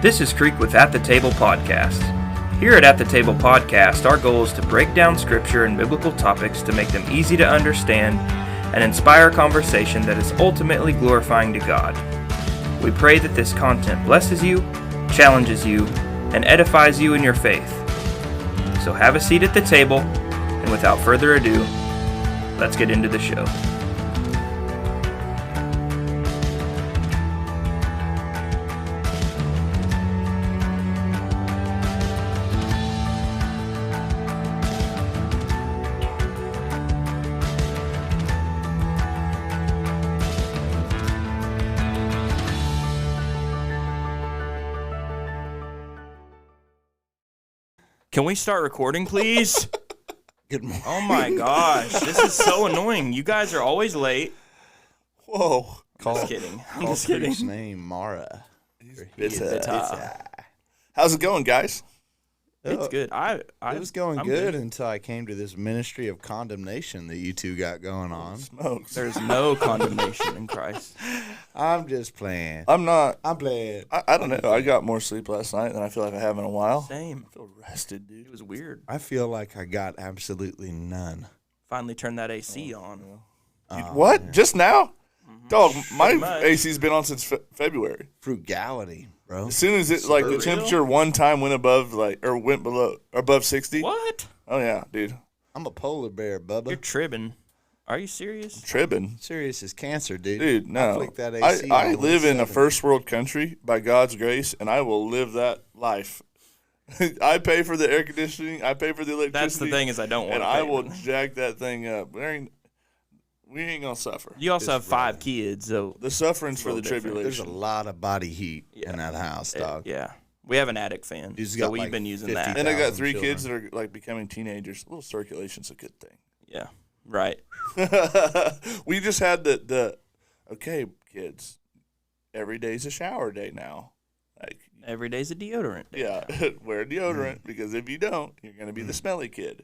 This is Creek with At the Table Podcast. Here at the Table Podcast, our goal is to break down scripture and biblical topics to make them easy to understand and inspire conversation that is ultimately glorifying to God. We pray that this content blesses you, challenges you, and edifies you in your faith. So have a seat at the table, and without further ado, let's get into the show. Can we start recording, please? Good morning. Oh my gosh, this is so annoying. You guys are always late. Whoa. I'm just kidding. I'm Call just kidding. Creek's name Mara. Bita. How's it going, guys? It's good. It was going I'm good until I came to this ministry of condemnation that you two got going on. Smokes. There's no condemnation in Christ. I'm just playing. I'm not. I'm playing. I don't know. I got more sleep last night than I feel like I have in a while. Same. I feel rested, dude. It was weird. I feel like I got absolutely none. Finally turned that AC on. What? Man. Just now? Dog, my much. AC's been on since February. Frugality, bro. As soon as it, like, the real? temperature one time went above, like, or went below, above 60. What? Oh, yeah, dude. I'm a polar bear, Bubba. You're tripping. Are you serious? Tripping. Serious as cancer, dude. Dude, I no. flick that AC I on live in a 70. first world country by God's grace, and I will live that life. I pay for the air conditioning. I pay for the electricity. That's the thing is I don't want And to I pay will for it. jack that thing up. We ain't going to suffer. You also have Just 5 right. kids, so The suffering's It's a for the little different. There's a tribulation. lot of body heat in that house, dog. yeah. We have an attic fan, He's so got we've like been using 50 that. And I got 1,000 3 children. kids that are like becoming teenagers. A little circulation's a good thing. Yeah, right. We just had the okay, kids, every day's a shower day now. Like, Every day's a deodorant day yeah, now. wear deodorant because if you don't, you're going to be the smelly kid.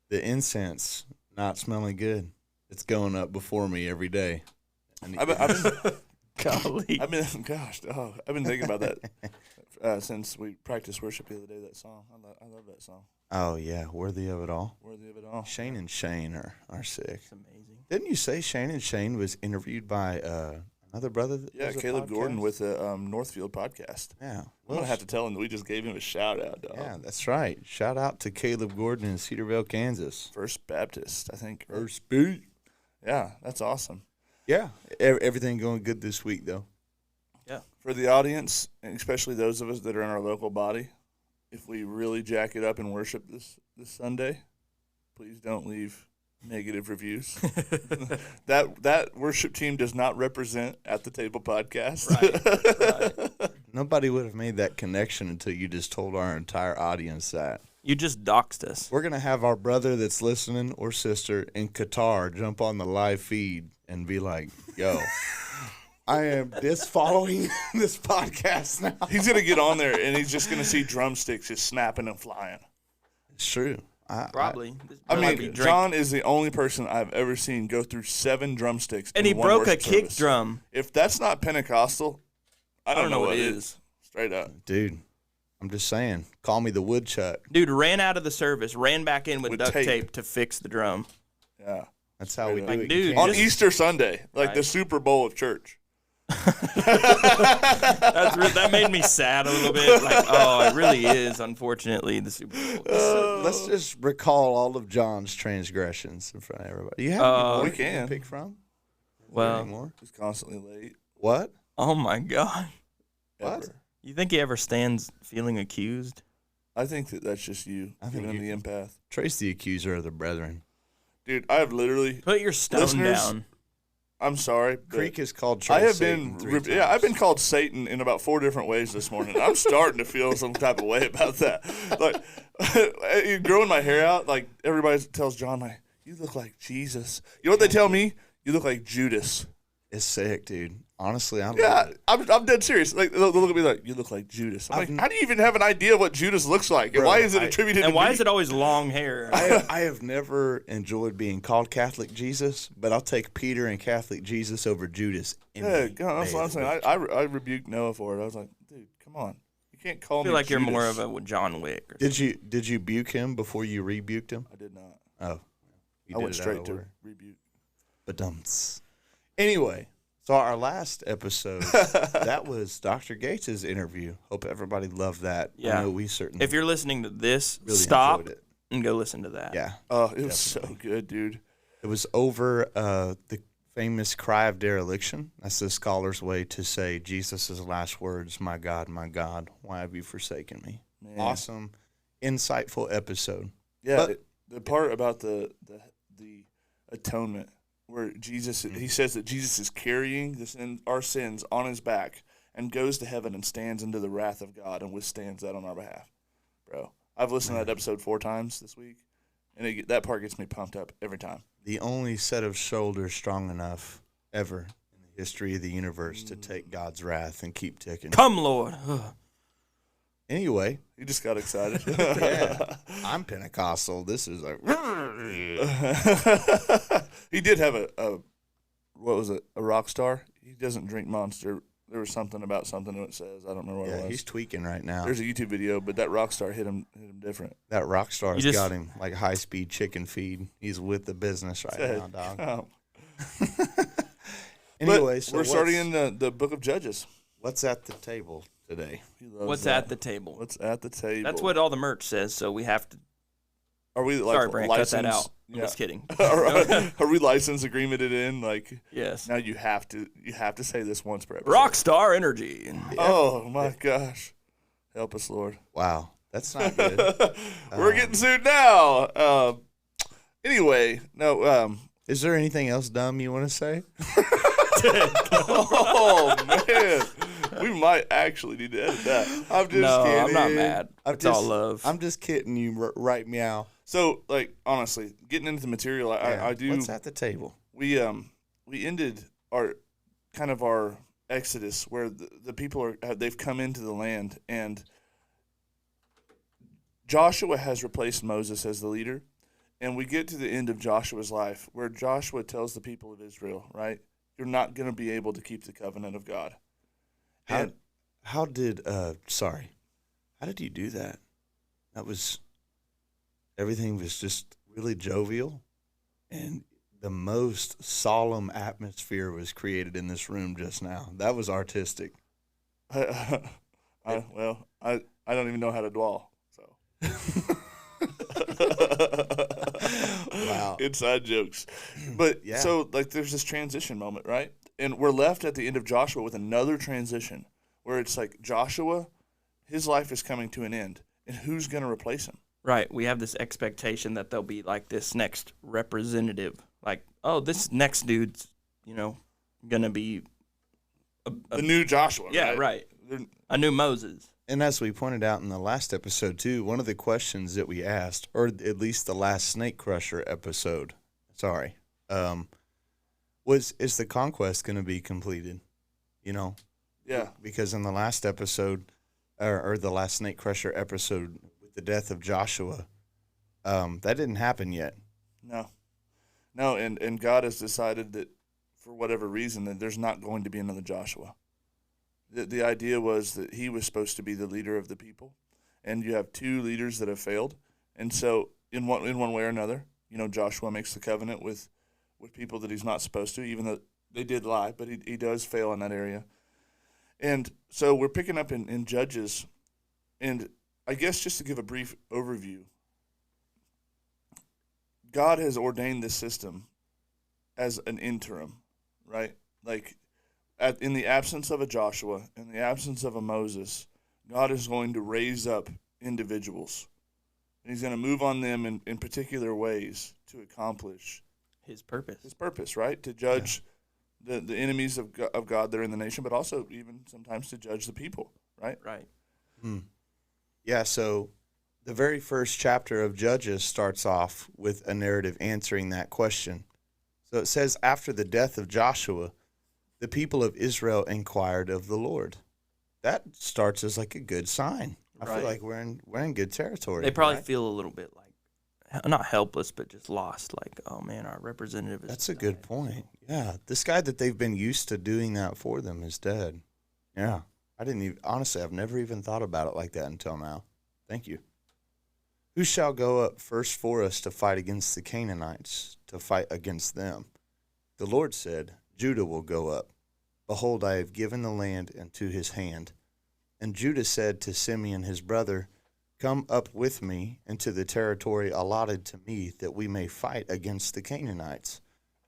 The incense not smelling good. It's going up before me every day. I've been Golly. I've been thinking about that since we practiced worship the other day. That song, I love that song. Oh, yeah, worthy of it all. Worthy of it all. Shane and Shane are sick. It's amazing. Didn't you say Shane and Shane was interviewed by another brother? That Yeah, does a Caleb Gordon podcast? with the Northfield podcast. Yeah. I'm gonna have to tell him that we just gave him a shout out, dog. Yeah, that's right. Shout out to Caleb Gordon in Cedarville, Kansas. First Baptist, I think. First beat. Yeah, that's awesome. Yeah, everything going good this week though. Yeah. For the audience, and especially those of us that are in our local body, if we really jack it up and worship this Sunday, please don't leave negative reviews. that worship team does not represent At the Table Podcast. Right. Nobody would have made that connection until you just told our entire audience that. You just doxed us. We're going to have our brother that's listening or sister in Qatar jump on the live feed and be like, yo, I am following this podcast now. He's going to get on there, and he's just going to see drumsticks just snapping and flying. It's true. Probably. I Might be mean, drink- John is the only person I've ever seen go through 7 drumsticks and in he one broke a worship kick service. drum. If that's not Pentecostal, I don't know what it is. Straight up. Dude, I'm just saying, call me the woodchuck. Dude ran out of the service, ran back in with duct tape. tape to fix the drum. Yeah. That's how we do Like, it. dude, You On can't- just- Easter Sunday, like the Right. Super Bowl of church. That made me sad a little bit. Like, oh, it really is, unfortunately, the Super Bowl. Let's just recall all of John's transgressions in front of everybody. You have Uh, any more we you can. pick from? Well, Any more? He's constantly late. What? oh my God. What? Ever. You think he ever stands feeling accused? I think that's just you I think giving him you- the empath. Trace the accuser of the brethren. Dude, I have literally, Put your stone Listeners, down. I'm sorry. but Creek is called Trace I have Satan been, 3 times. yeah, I've been called Satan in about 4 different ways this morning. I'm starting to feel some type of way about that. Like, growing my hair out, like, everybody tells John, like, you look like Jesus. You know what they tell me? You look like Judas. It's sick, dude. Honestly, I love Yeah, it. I'm dead serious. Like, they'll look at me like, you look like Judas. I'm like, how do you even have an idea what Judas looks like? And Bro, why is it attributed And to why me? is it always long hair? I have never enjoyed being called Catholic Jesus, but I'll take Peter and Catholic Jesus over Judas. Yeah, God, that's what I'm saying. I rebuked Noah for it. I was like, dude, Come on. You can't call I me feel like you're more Judas. of a John Wick. Or Did you buke him before you rebuked him? I did not. Oh, you I did went it out straight of to order. rebuke. But anyway, so our last episode that was Dr. Gates' interview. Hope everybody loved that. Yeah. I know we certainly. if you're listening to this, really stop enjoyed it. and go listen to that. Yeah, Oh, it was so good, dude. it was over the famous cry of dereliction. That's the scholar's way to say Jesus' last words: my God, why have you forsaken me?" Man. Awesome, insightful episode. Yeah, But- the part about the atonement, where Jesus, he says that Jesus is carrying our sins on his back and goes to heaven and stands into the wrath of God and withstands that on our behalf. Bro, I've listened to that episode 4 times this week, and that part gets me pumped up every time. The only set of shoulders strong enough ever in the history of the universe to take God's wrath and keep ticking. Come, Lord. Anyway, You just got excited. yeah, I'm Pentecostal. This is like He did have a what was it? A rock star. He doesn't drink Monster. There was something about something that it says. I don't remember what it yeah, was. he's tweaking right now. There's a YouTube video, but that rock star hit him different. That rock star's You just- got him like high speed chicken feed. He's with the business right now, dog. Oh. Anyway, But so we're starting in the book of Judges. what's at the table today? He loves What's that. at the table? What's at the table? That's what all the merch says, so we have to. Are we like Sorry, Brant, cut that license? out. I'm Yeah. just kidding. Are we license agreemented in? Like Yes. now you have to say this once per episode. Rockstar Energy. Oh my gosh, help us, Lord. Wow, that's not good. We're getting sued now. Anyway, no. Is there anything else dumb you want to say? Oh man, we might actually need to edit that. I'm just No, kidding. I'm not mad. It's all love. I'm just kidding you, right meow. So, like, honestly, getting into the material, I do. What's at the table? We ended our exodus where the people they've come into the land, and Joshua has replaced Moses as the leader, and we get to the end of Joshua's life where Joshua tells the people of Israel, right, you're not going to be able to keep the covenant of God. And How did you do that? Everything was just really jovial, and the most solemn atmosphere was created in this room just now. That was artistic. I don't even know how to dwell, so. Wow. Inside jokes. But Yeah. so like there's this transition moment, right? And we're left at the end of Joshua with another transition where it's like Joshua, his life is coming to an end, and who's going to replace him? Right. We have this expectation that there'll be like this next representative. Like, oh, this next dude's, going to be The new Joshua, yeah, right. They're- A new Moses. And as we pointed out in the last episode, too, one of the questions that we asked, or at least the last Snake Crusher episode, is the conquest going to be completed? Yeah. Because in the last episode, or the last Snake Crusher episode with the death of Joshua, that didn't happen yet. No, and God has decided that for whatever reason that there's not going to be another Joshua. The idea was that he was supposed to be the leader of the people, and you have two leaders that have failed, and so in one way or another, Joshua makes the covenant with people that he's not supposed to, even though they did lie, but he does fail in that area. And so we're picking up in Judges, and I guess just to give a brief overview, God has ordained this system as an interim, right? Like, in the absence of a Joshua, in the absence of a Moses, God is going to raise up individuals. And he's going to move on them in particular ways to accomplish His purpose. his purpose, right? To judge the enemies of God that are in the nation, but also even sometimes to judge the people, right? Right. Yeah, so the very first chapter of Judges starts off with a narrative answering that question. So it says, after the death of Joshua, the people of Israel inquired of the Lord. That starts as like a good sign. I Right. feel like we're in good territory. They probably right? feel a little bit like, not helpless, but just lost. Like, oh man, our representative is. That's a good point. Yeah, this guy that they've been used to doing that for them is dead. Yeah, I didn't even, honestly, I've never even thought about it like that until now. Thank you. Who shall go up first for us to fight against the Canaanites, to fight against them? The Lord said, Judah will go up. Behold, I have given the land into his hand. And Judah said to Simeon his brother, Come up with me into the territory allotted to me, that we may fight against the Canaanites.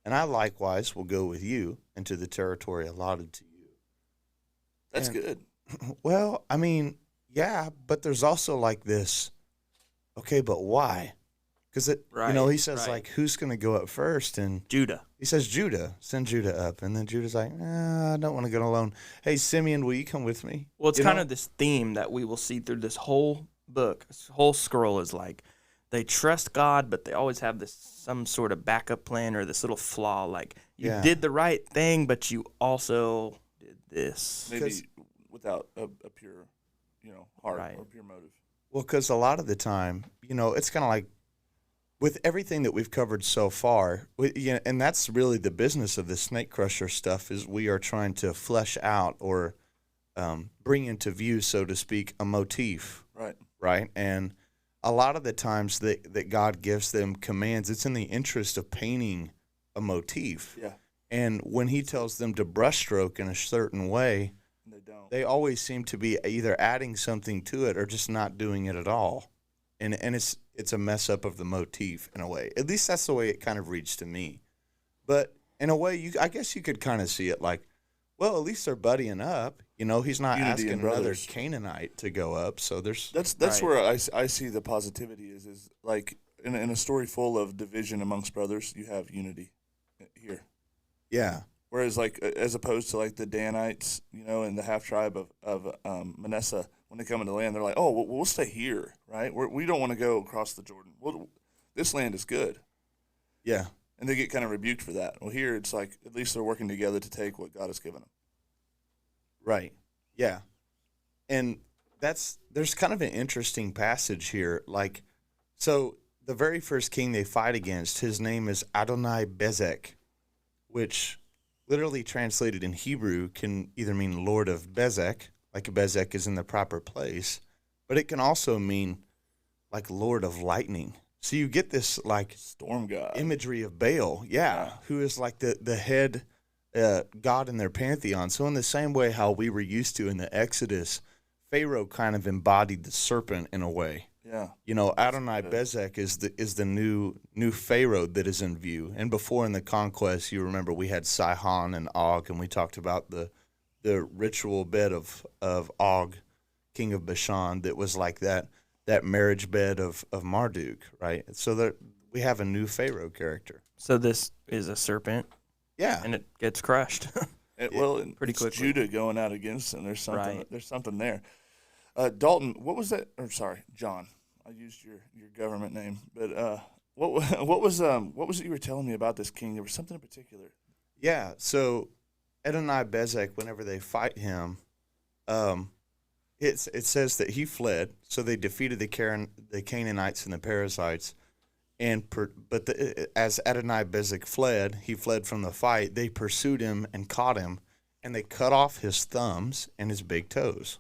And I likewise will go with you into the territory allotted to you. That's good. Well, I mean, yeah, but there's also like this, okay, but why? Because he says like, who's going to go up first? And Judah. he says Judah, send Judah up. And then Judah's like, I don't want to go alone. Hey, Simeon, will you come with me? Well, it's kind of this theme that we will see through this whole book. This whole scroll is like, they trust God, but they always have some sort of backup plan or this little flaw. Like, you did the right thing, but you also did this. Maybe without a pure, heart or pure motive. Well, because a lot of the time, it's kind of like with everything that we've covered so far, and that's really the business of the snake crusher stuff, is we are trying to flesh out or bring into view, so to speak, a motif. Right. And a lot of the times that God gives them commands, it's in the interest of painting a motif. Yeah. And when he tells them to brushstroke in a certain way, they always seem to be either adding something to it or just not doing it at all. And it's a mess up of the motif in a way. At least that's the way it kind of reads to me. But in a way, I guess you could kind of see it like, well, at least they're buddying up. He's not Unity asking and another Canaanite to go up. So that's where I see the positivity is like in a story full of division amongst brothers, you have unity here. Yeah. Whereas, like, as opposed to, like, the Danites, and the half-tribe of Manasseh, when they come into the land, they're like, oh, we'll stay here, right? We don't want to go across the Jordan. This land is good. Yeah. And they get kind of rebuked for that. Well, here it's like at least they're working together to take what God has given them. Right. Yeah. And there's kind of an interesting passage here. Like, so the very first king they fight against, his name is Adonai Bezek, which literally translated in Hebrew can either mean Lord of Bezek, like Bezek is in the proper place, but it can also mean like Lord of Lightning. So you get this like storm god imagery of Baal, who is like the head god in their pantheon. So in the same way how we were used to in the Exodus, Pharaoh kind of embodied the serpent in a way. Yeah. Adonai Bezek is the new Pharaoh that is in view. And before in the conquest, you remember we had Sihon and Og, and we talked about the ritual bed of Og, king of Bashan, that was like that marriage bed of Marduk, right? So that we have a new Pharaoh character. So this is a serpent. Yeah. And it gets crushed. Pretty quickly. Judah going out against him. There's something there. Dalton, what was that? Or sorry, John. I used your government name, but what was it you were telling me about this king? There was something in particular. Yeah. So Adonai Bezek, whenever they fight him, it says that he fled. So they defeated the Canaanites and the Perizzites, as Adonai Bezek fled, he fled from the fight. They pursued him and caught him, and they cut off his thumbs and his big toes,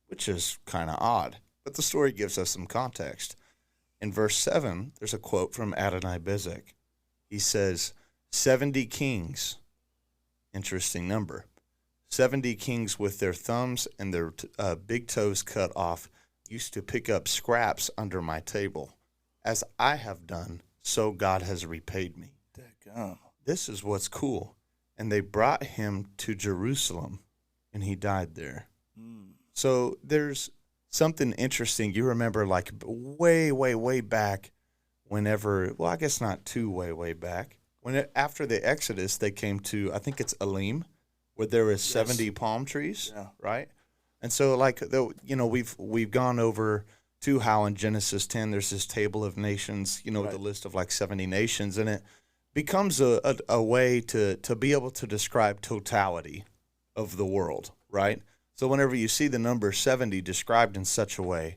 which is kind of odd. But the story gives us some context. In verse 7, there's a quote from Adonai Bezek. He says, 70 kings, interesting number, 70 kings with their thumbs and their big toes cut off used to pick up scraps under my table. As I have done, so God has repaid me. Dadgum. This is what's cool. And they brought him to Jerusalem, and he died there. So there's something interesting. You remember like way, way, way back whenever, well, I guess not too way back. After the Exodus, they came to, I think it's Elim, where there was 70 palm trees, right? And so like, we've gone over to how in Genesis 10 there's this table of nations, with a list of like 70 nations, and it becomes a way to be able to describe totality of the world, right? So whenever you see the number 70 described in such a way,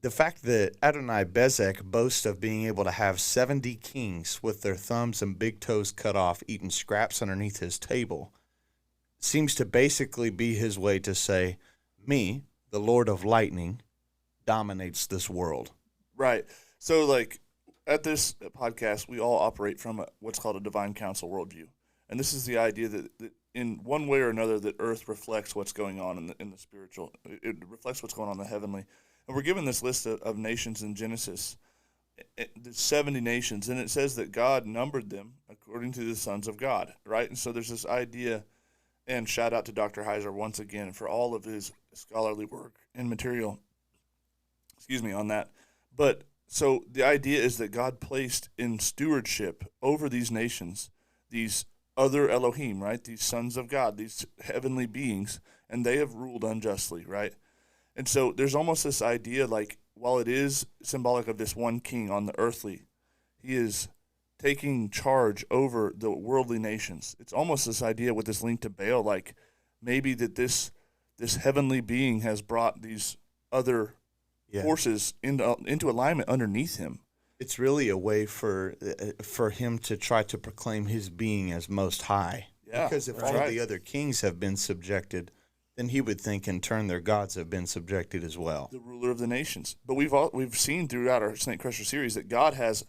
the fact that Adonai Bezek boasts of being able to have 70 kings with their thumbs and big toes cut off eating scraps underneath his table seems to basically be his way to say, me, the Lord of Lightning, dominates this world. Right. So, like, at this podcast, we all operate from what's called a divine council worldview. And this is the idea that in one way or another, that Earth reflects what's going on in the spiritual. It reflects what's going on in the heavenly. And we're given this list of nations in Genesis, the 70 nations, and it says that God numbered them according to the sons of God, right? And so there's this idea, and shout out to Dr. Heiser once again for all of his scholarly work and material, on that. But so the idea is that God placed in stewardship over these nations these other Elohim, right? These sons of God, these heavenly beings, and they have ruled unjustly, right? And so there's almost this idea, like, while it is symbolic of this one king on the earthly, he is taking charge over the worldly nations. It's almost this idea with this link to Baal, like maybe that this heavenly being has brought these other forces into alignment underneath him. It's really a way for him to try to proclaim his being as most high. Yeah, because if all the other kings have been subjected, then he would think in turn their gods have been subjected as well. The ruler of the nations. But we've seen throughout our Snake Crusher series that God has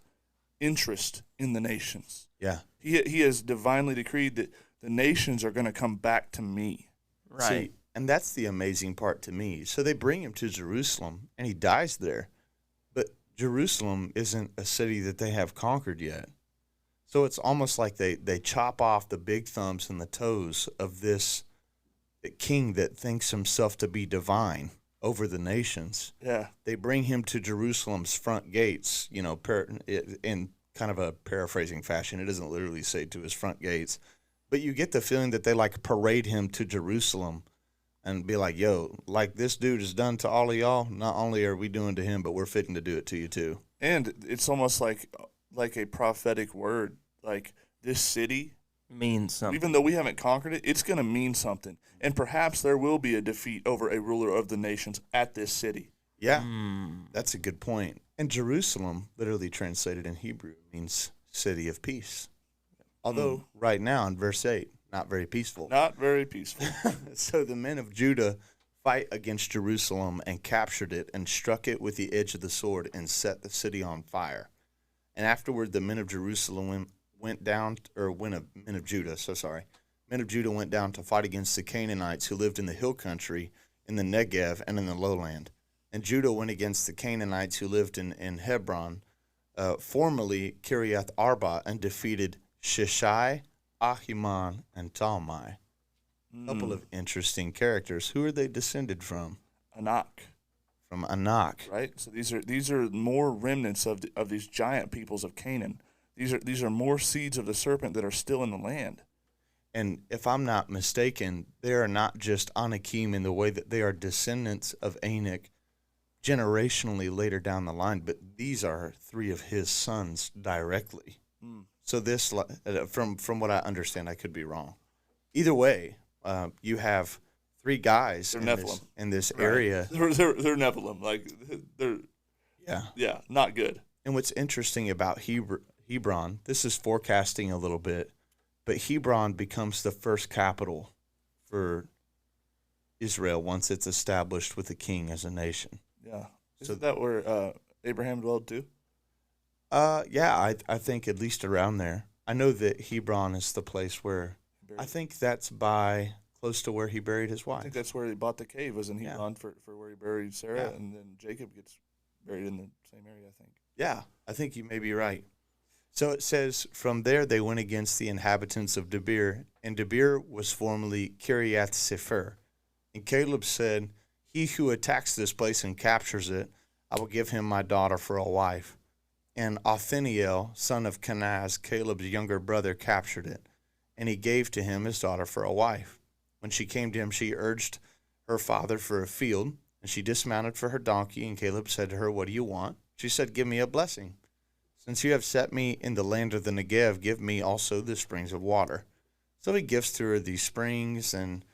interest in the nations. Yeah. He has divinely decreed that the nations are going to come back to me. Right. See, and that's the amazing part to me. So they bring him to Jerusalem, and he dies there. But Jerusalem isn't a city that they have conquered yet. So it's almost like they chop off the big thumbs and the toes of this king that thinks himself to be divine over the nations. Yeah. They bring him to Jerusalem's front gates, in kind of a paraphrasing fashion. It doesn't literally say to his front gates. But you get the feeling that they, like, parade him to Jerusalem and be like, yo, like this dude has done to all of y'all, not only are we doing to him, but we're fitting to do it to you too. And it's almost like a prophetic word. Like, this city Means something. even though we haven't conquered it, it's going to mean something. And perhaps there will be a defeat over a ruler of the nations at this city. Yeah, that's a good point. And Jerusalem, literally translated in Hebrew, means city of peace. Although right now in verse 8, not very peaceful. Not very peaceful. So the men of Judah fight against Jerusalem and captured it and struck it with the edge of the sword and set the city on fire. And afterward the men of Jerusalem men of Judah went down to fight against the Canaanites who lived in the hill country, in the Negev, and in the lowland. And Judah went against the Canaanites who lived in Hebron, formerly Kiriath Arba, and defeated Shishai, Ahiman, and Talmai. A couple of interesting characters. Who are they descended from? Anak. From Anak. Right? So these are more remnants of these giant peoples of Canaan. These are more seeds of the serpent that are still in the land. And if I'm not mistaken, they are not just Anakim in the way that they are descendants of Anak generationally later down the line, but these are three of his sons directly. So this, from what I understand, I could be wrong. Either way, you have three guys in this area. They're Nephilim. Like, they're not good. And what's interesting about Hebron, this is forecasting a little bit, but Hebron becomes the first capital for Israel once it's established with a king as a nation. Yeah. Isn't that where Abraham dwelled too? Yeah, I think at least around there. I know that Hebron is the place where, I think that's close to where he buried his wife. I think that's where he bought the cave, was in Hebron for where he buried Sarah, and then Jacob gets buried in the same area, I think. Yeah, I think you may be right. So it says, from there they went against the inhabitants of Debir, and Debir was formerly Kiriath Sefer. And Caleb said, he who attacks this place and captures it, I will give him my daughter for a wife. And Othniel, son of Kenaz, Caleb's younger brother, captured it, and he gave to him his daughter for a wife. When she came to him, she urged her father for a field, and she dismounted for her donkey, and Caleb said to her, what do you want? She said, give me a blessing. Since you have set me in the land of the Negev, give me also the springs of water. So he gives to her these springs, and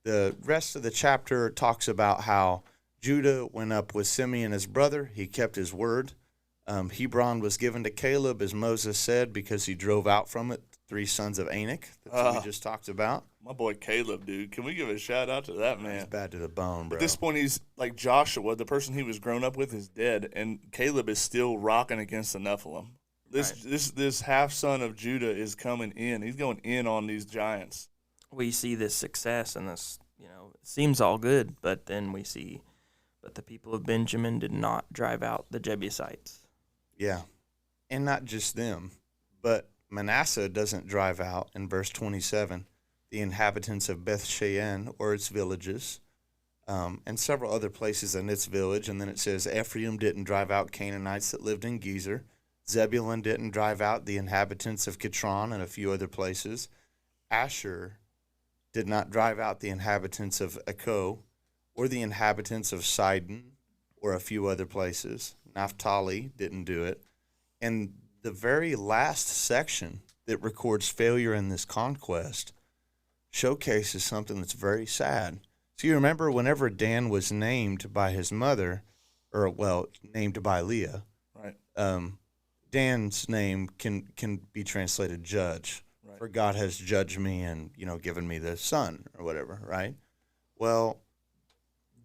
the rest of the chapter talks about how Judah went up with Simeon his brother. He kept his word. Hebron was given to Caleb, as Moses said, because he drove out from it three sons of Anak. That's what we just talked about. My boy Caleb, dude. Can we give a shout out to that man? He's bad to the bone, bro. At this point, he's like Joshua, the person he was grown up with, is dead, and Caleb is still rocking against the Nephilim. This half son of Judah is coming in. He's going in on these giants. We see this success and this, it seems all good, but then we see, but the people of Benjamin did not drive out the Jebusites. Yeah, and not just them, but Manasseh doesn't drive out, in verse 27, the inhabitants of Beth Shean or its villages, and several other places in its village. And then it says Ephraim didn't drive out Canaanites that lived in Gezer. Zebulun didn't drive out the inhabitants of Kitron and a few other places. Asher did not drive out the inhabitants of Akko or the inhabitants of Sidon or a few other places. Naphtali didn't do it. And the very last section that records failure in this conquest showcases something that's very sad. So you remember whenever Dan was named by his mother, named by Leah, right? Dan's name can be translated judge. Right. For God has judged me and, given me the son or whatever, right? Well,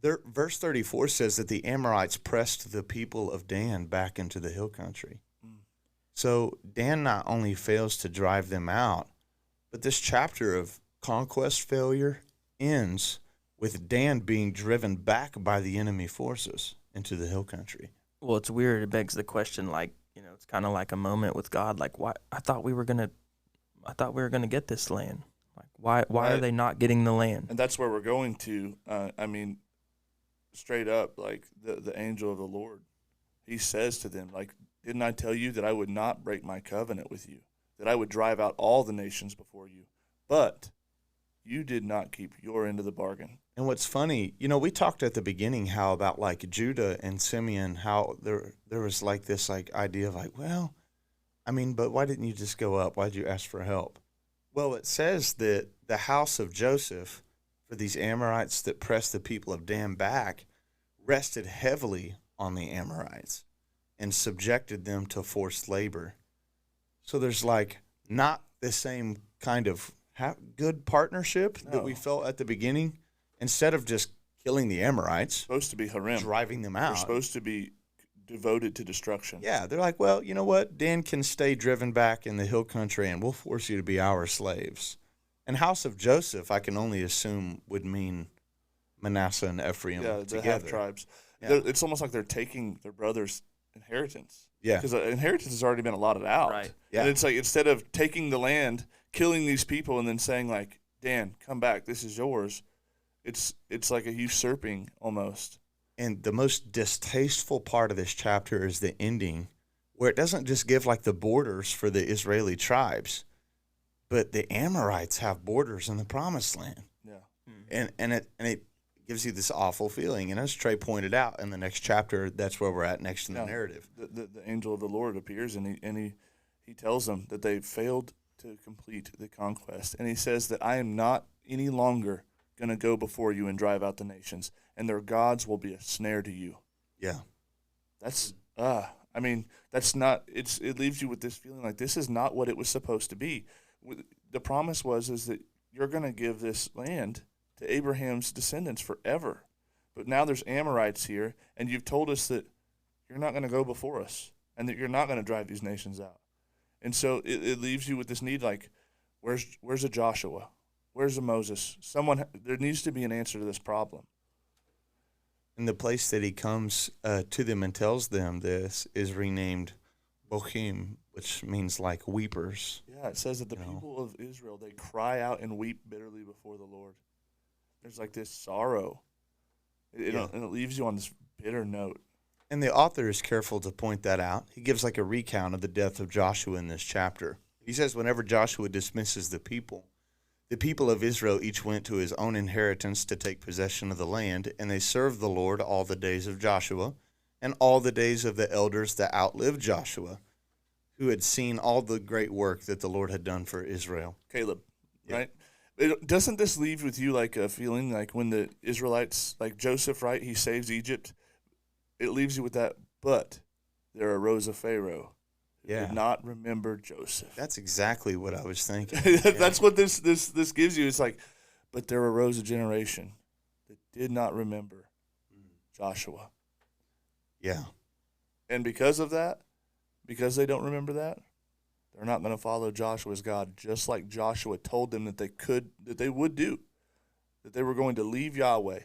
verse 34 says that the Amorites pressed the people of Dan back into the hill country. So Dan not only fails to drive them out, but this chapter of conquest failure ends with Dan being driven back by the enemy forces into the hill country. Well, it's weird. It begs the question, it's kind of like a moment with God. Like, why? I thought we were gonna get this land. Like, why are they not getting the land? And that's where we're going to. Straight up, like the angel of the Lord, he says to them, like, didn't I tell you that I would not break my covenant with you, that I would drive out all the nations before you, but you did not keep your end of the bargain. And what's funny, we talked at the beginning how about like Judah and Simeon, how there was like this like idea of like, but why didn't you just go up? Why'd you ask for help? Well, it says that the house of Joseph, for these Amorites that pressed the people of Dan back, rested heavily on the Amorites and subjected them to forced labor. So there's like not the same kind of good partnership that we felt at the beginning. Instead of just killing the Amorites, supposed to be harem, driving them out, they're supposed to be devoted to destruction. Yeah, they're like, well, you know what? Dan can stay driven back in the hill country, and we'll force you to be our slaves. And house of Joseph, I can only assume, would mean Manasseh and Ephraim together. The half tribes. Yeah. It's almost like they're taking their brother's inheritance. Yeah, because inheritance has already been allotted out. Right. Yeah. And it's like instead of taking the land, killing these people, and then saying like, Dan, come back, this is yours. It's like a usurping almost. And the most distasteful part of this chapter is the ending, where it doesn't just give like the borders for the Israeli tribes, but the Amorites have borders in the Promised Land. Yeah. And it gives you this awful feeling. And as Trey pointed out, in the next chapter, that's where we're at next in the narrative. The angel of the Lord appears, and he tells them that they failed to complete the conquest. And he says that I am not any longer going to go before you and drive out the nations, and their gods will be a snare to you. Yeah. That's not, it leaves you with this feeling like this is not what it was supposed to be. The promise is that you're going to give this land to Abraham's descendants forever. But now there's Amorites here, and you've told us that you're not going to go before us and that you're not going to drive these nations out. And so it leaves you with this need like, where's a Joshua? Where's a Moses? There needs to be an answer to this problem. And the place that he comes to them and tells them this is renamed Bochim, which means like weepers. Yeah, it says that the people of Israel, they cry out and weep bitterly before the Lord. There's like this sorrow. And it leaves you on this bitter note. And the author is careful to point that out. He gives like a recount of the death of Joshua in this chapter. He says whenever Joshua dismisses the people of Israel each went to his own inheritance to take possession of the land, and they served the Lord all the days of Joshua and all the days of the elders that outlived Joshua, who had seen all the great work that the Lord had done for Israel. Caleb, right? Doesn't this leave with you like a feeling like when the Israelites, like Joseph, right, he saves Egypt, it leaves you with that, but there arose a Pharaoh Yeah. Did not remember Joseph. That's exactly what I was thinking. That's what this gives you. It's like, but there arose a generation that did not remember Joshua. Yeah. And because of that, because they don't remember that, they're not going to follow Joshua's God, just like Joshua told them that they would do, that they were going to leave Yahweh,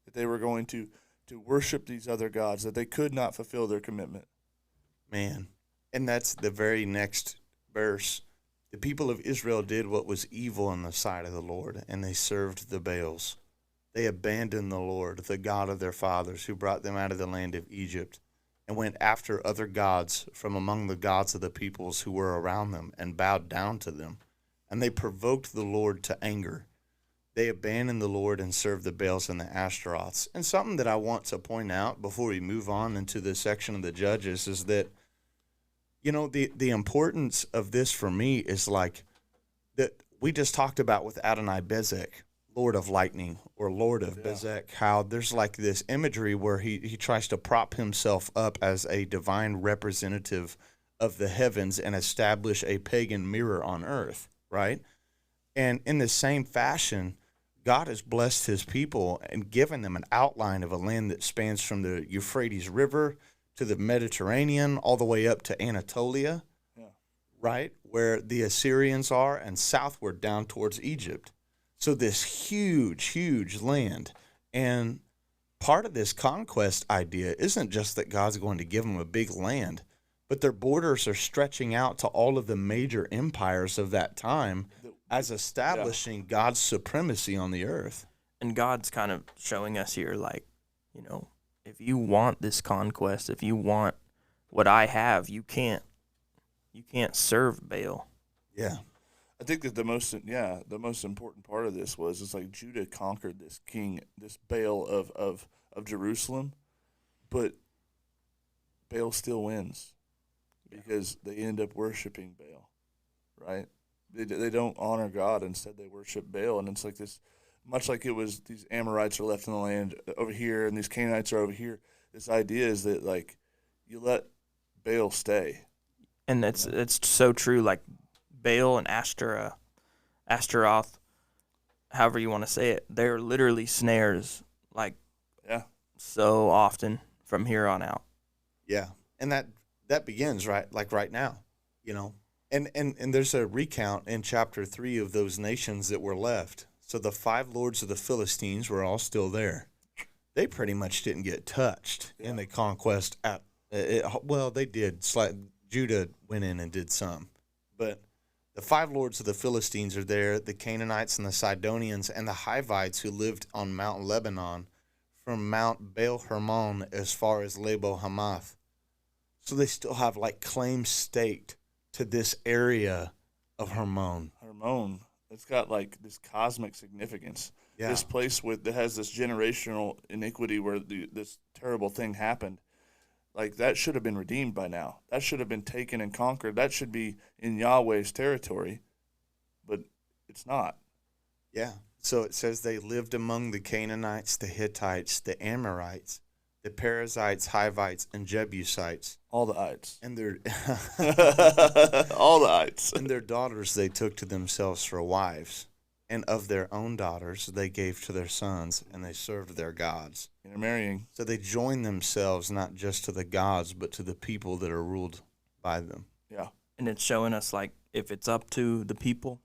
that they were going to worship these other gods, that they could not fulfill their commitment. Man. And that's the very next verse. The people of Israel did what was evil in the sight of the Lord, and they served the Baals. They abandoned the Lord, the God of their fathers, who brought them out of the land of Egypt, and went after other gods from among the gods of the peoples who were around them, and bowed down to them. And they provoked the Lord to anger. They abandoned the Lord and served the Baals and the Ashtaroths. And something that I want to point out before we move on into this section of the Judges is that, you know, the importance of this for me is like that we just talked about with Adonai Bezek, Lord of Lightning, or Lord of Bezek, how there's like this imagery where he tries to prop himself up as a divine representative of the heavens and establish a pagan mirror on earth, right? And in the same fashion, God has blessed his people and given them an outline of a land that spans from the Euphrates River to the Mediterranean, all the way up to Anatolia, right, where the Assyrians are, and southward down towards Egypt. So this huge, huge land. And part of this conquest idea isn't just that God's going to give them a big land, but their borders are stretching out to all of the major empires of that time as establishing God's supremacy on the earth. And God's kind of showing us here, like, you know, if you want this conquest, if you want what I have, you can't serve Baal. Yeah. I think that the most important part of this was it's like Judah conquered this king, this Baal of Jerusalem, but Baal still wins because they end up worshiping Baal, right? They don't honor God. Instead, they worship Baal, and it's like this, much like it was these Amorites are left in the land over here, and these Canaanites are over here. This idea is that like you let Baal stay, and it's so true. Like Baal and Ashtaroth, however you want to say it, they're literally snares. Like so often from here on out. Yeah, and that begins right now, you know. And there's a recount in chapter 3 of those nations that were left. So the 5 lords of the Philistines were all still there. They pretty much didn't get touched in the conquest. They did. Judah went in and did some. But the 5 lords of the Philistines are there, the Canaanites and the Sidonians and the Hivites who lived on Mount Lebanon from Mount Baal Hermon as far as Lebo Hamath. So they still have like claims staked to this area of Hermon. Hermon. It's got like this cosmic significance. Yeah. This place that has this generational iniquity where this terrible thing happened. Like that should have been redeemed by now. That should have been taken and conquered. That should be in Yahweh's territory, but it's not. Yeah. So it says they lived among the Canaanites, the Hittites, the Amorites, the Perizzites, Hivites, and Jebusites. All the ites. And their all the ites. And their daughters they took to themselves for wives. And of their own daughters they gave to their sons, and they served their gods. Intermarrying. So they joined themselves not just to the gods, but to the people that are ruled by them. Yeah. And it's showing us, like, if it's up to the people,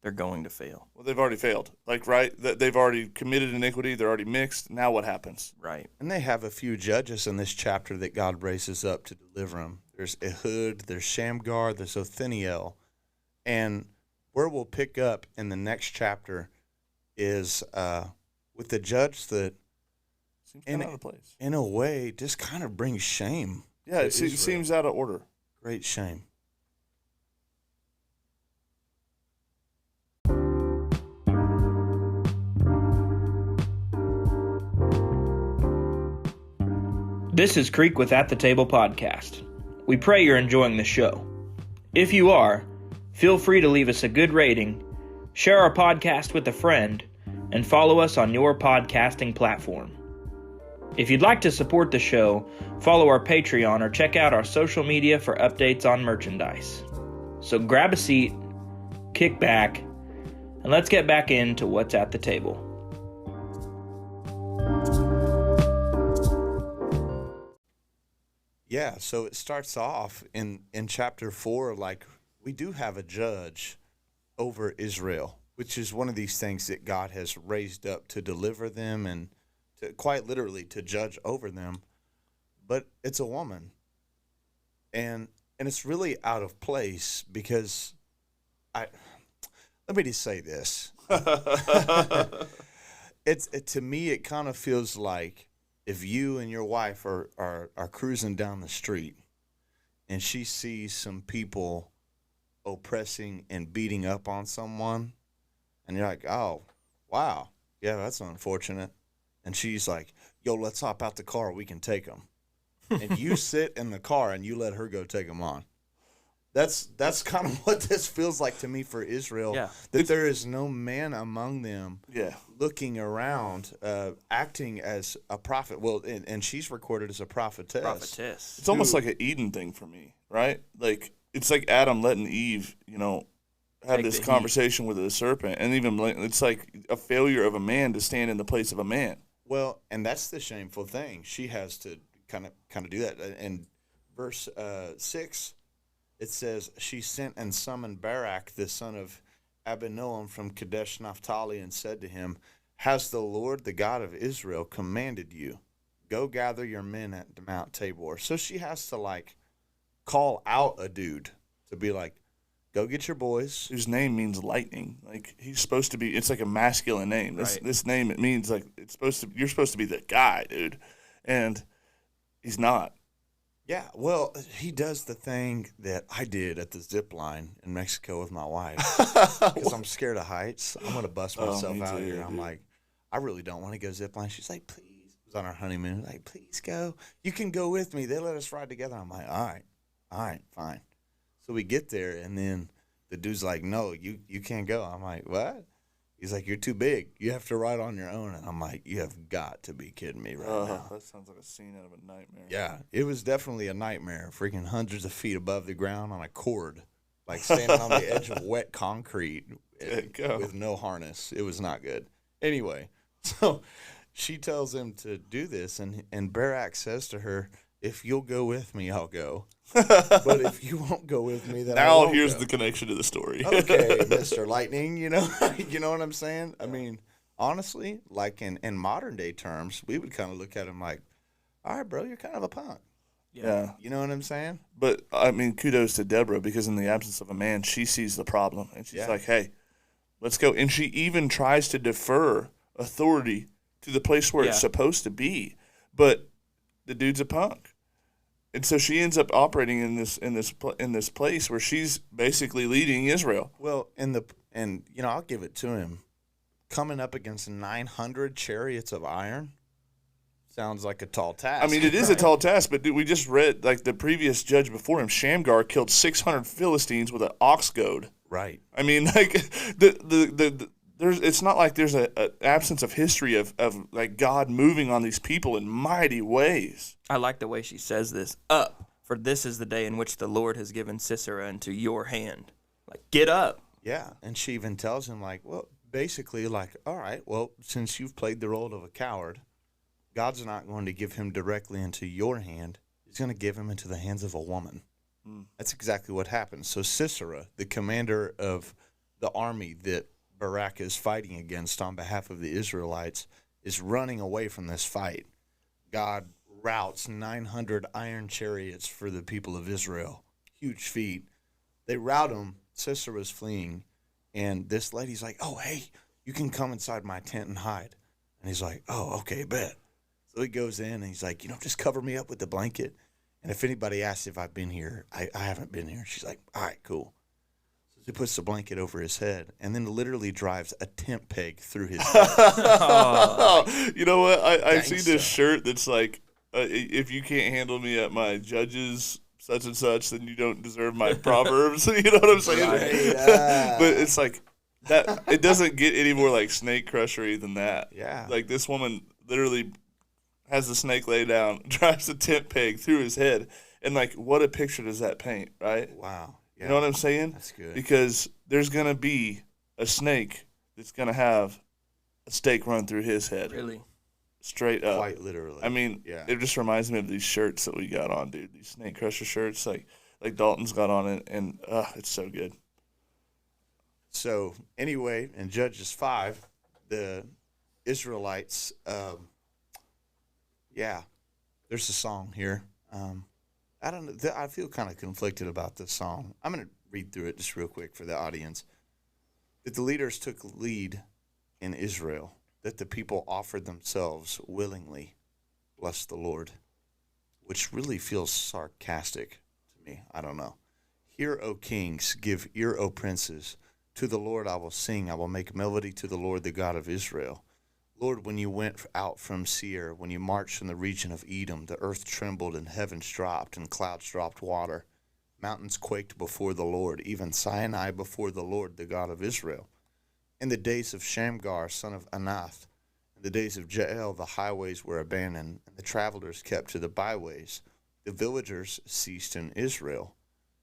they're going to fail. Well, they've already failed. Like, right? They've already committed iniquity. They're already mixed. Now what happens? Right. And they have a few judges in this chapter that God raises up to deliver them. There's Ehud, there's Shamgar, there's Othniel. And where we'll pick up in the next chapter is with the judge that, Seems kind of out of place. In a way, just kind of brings shame. Yeah, it seems out of order. Great shame. This is Creek with At the Table Podcast. We pray you're enjoying the show. If you are, feel free to leave us a good rating, share our podcast with a friend, and follow us on your podcasting platform. If you'd like to support the show, follow our Patreon or check out our social media for updates on merchandise. So grab a seat, kick back, and let's get back into what's at the table. Yeah, so it starts off in chapter 4, like we do have a judge over Israel, which is one of these things that God has raised up to deliver them and to, quite literally to judge over them. But it's a woman. And it's really out of place because let me just say this. To me it kind of feels like if you and your wife are cruising down the street and she sees some people oppressing and beating up on someone, and you're like, oh, wow, yeah, that's unfortunate. And she's like, yo, let's hop out the car. We can take them. And you sit in the car and you let her go take them on. That's kind of what this feels like to me for Israel. Yeah. That there is no man among them looking around, acting as a prophet. Well, and she's recorded as a prophetess. It's almost like an Eden thing for me, right? Like, it's like Adam letting Eve, have this conversation with the serpent. And even it's like a failure of a man to stand in the place of a man. Well, and that's the shameful thing. She has to kind of do that. In verse 6, it says, she sent and summoned Barak, the son of Abinoam from Kadesh Naphtali, and said to him, has the Lord, the God of Israel, commanded you? Go gather your men at Mount Tabor. So she has to, call out a dude to be like, go get your boys. Whose name means lightning. Like, he's supposed to be, it's like a masculine name. This name, it means like, you're supposed to be the guy, dude. And he's not. Yeah, well, he does the thing that I did at the zip line in Mexico with my wife. Because I'm scared of heights. I'm going to bust myself out here. I'm like, I really don't want to go zip line. She's like, please. It was on our honeymoon. Like, please go. You can go with me. They let us ride together. I'm like, all right, fine. So we get there, and then the dude's like, no, you can't go. I'm like, what? He's like, you're too big. You have to ride on your own. And I'm like, you have got to be kidding me right now. That sounds like a scene out of a nightmare. Yeah, it was definitely a nightmare. Freaking hundreds of feet above the ground on a cord, like standing on the edge of wet concrete with no harness. It was not good. Anyway, so she tells him to do this, and Barak says to her, if you'll go with me, I'll go. But if you won't go with me, then I won't here's go. The connection to the story. Okay, Mr. Lightning, you know what I'm saying? I mean, honestly, like in modern day terms, we would kind of look at him like, all right, bro, you're kind of a punk. Yeah. You know what I'm saying? But, I mean, kudos to Deborah, because in the absence of a man, she sees the problem. And she's like, hey, let's go. And she even tries to defer authority to the place where it's supposed to be. But the dude's a punk. And so she ends up operating in this place where she's basically leading Israel. Well, I'll give it to him. Coming up against 900 chariots of iron sounds like a tall task. I mean, it is a tall task, but we just read, like, the previous judge before him, Shamgar, killed 600 Philistines with an ox goad. Right. I mean, like, it's not like there's an absence of history of like God moving on these people in mighty ways. I like the way she says this. For this is the day in which the Lord has given Sisera into your hand. Like, get up. Yeah, and she even tells him, like, well, basically, like, all right, well, since you've played the role of a coward, God's not going to give him directly into your hand. He's going to give him into the hands of a woman. That's exactly what happened. So Sisera, the commander of the army that Barak is fighting against on behalf of the Israelites, is running away from this fight. God routs 900 iron chariots for the people of Israel. Huge feat. They rout him. Sisera's fleeing. And this lady's like, oh, hey, you can come inside my tent and hide. And he's like, oh, okay, bet. So he goes in and he's like, just cover me up with the blanket. And if anybody asks if I've been here, I haven't been here. She's like, all right, cool. So he puts the blanket over his head and then literally drives a tent peg through his head. You know what? I see this shirt that's like, if you can't handle me at my judges such and such, then you don't deserve my proverbs. You know what I'm saying? Right, but it's like that. It doesn't get any more like snake crushery than that. Yeah. Like this woman literally has the snake lay down, drives the tent peg through his head. And, like, what a picture does that paint, right? Wow. Yeah. You know what I'm saying? That's good. Because there's going to be a snake that's going to have a stake run through his head. Really? Straight up. Quite literally. I mean, it just reminds me of these shirts that we got on, dude. These Snake Crusher shirts, like Dalton's got on it, and it's so good. So, anyway, in Judges 5, the Israelites, there's a song here. I don't know. I feel kind of conflicted about this song. I'm going to read through it just real quick for the audience. That the leaders took lead in Israel, that the people offered themselves willingly, bless the Lord, which really feels sarcastic to me. I don't know. Hear, O kings, give ear, O princes. To the Lord I will sing. I will make melody to the Lord, the God of Israel. Lord, when you went out from Seir, when you marched from the region of Edom, the earth trembled and heavens dropped and clouds dropped water. Mountains quaked before the Lord, even Sinai before the Lord, the God of Israel. In the days of Shamgar, son of Anath, in the days of Jael, the highways were abandoned, and the travelers kept to the byways. The villagers ceased in Israel.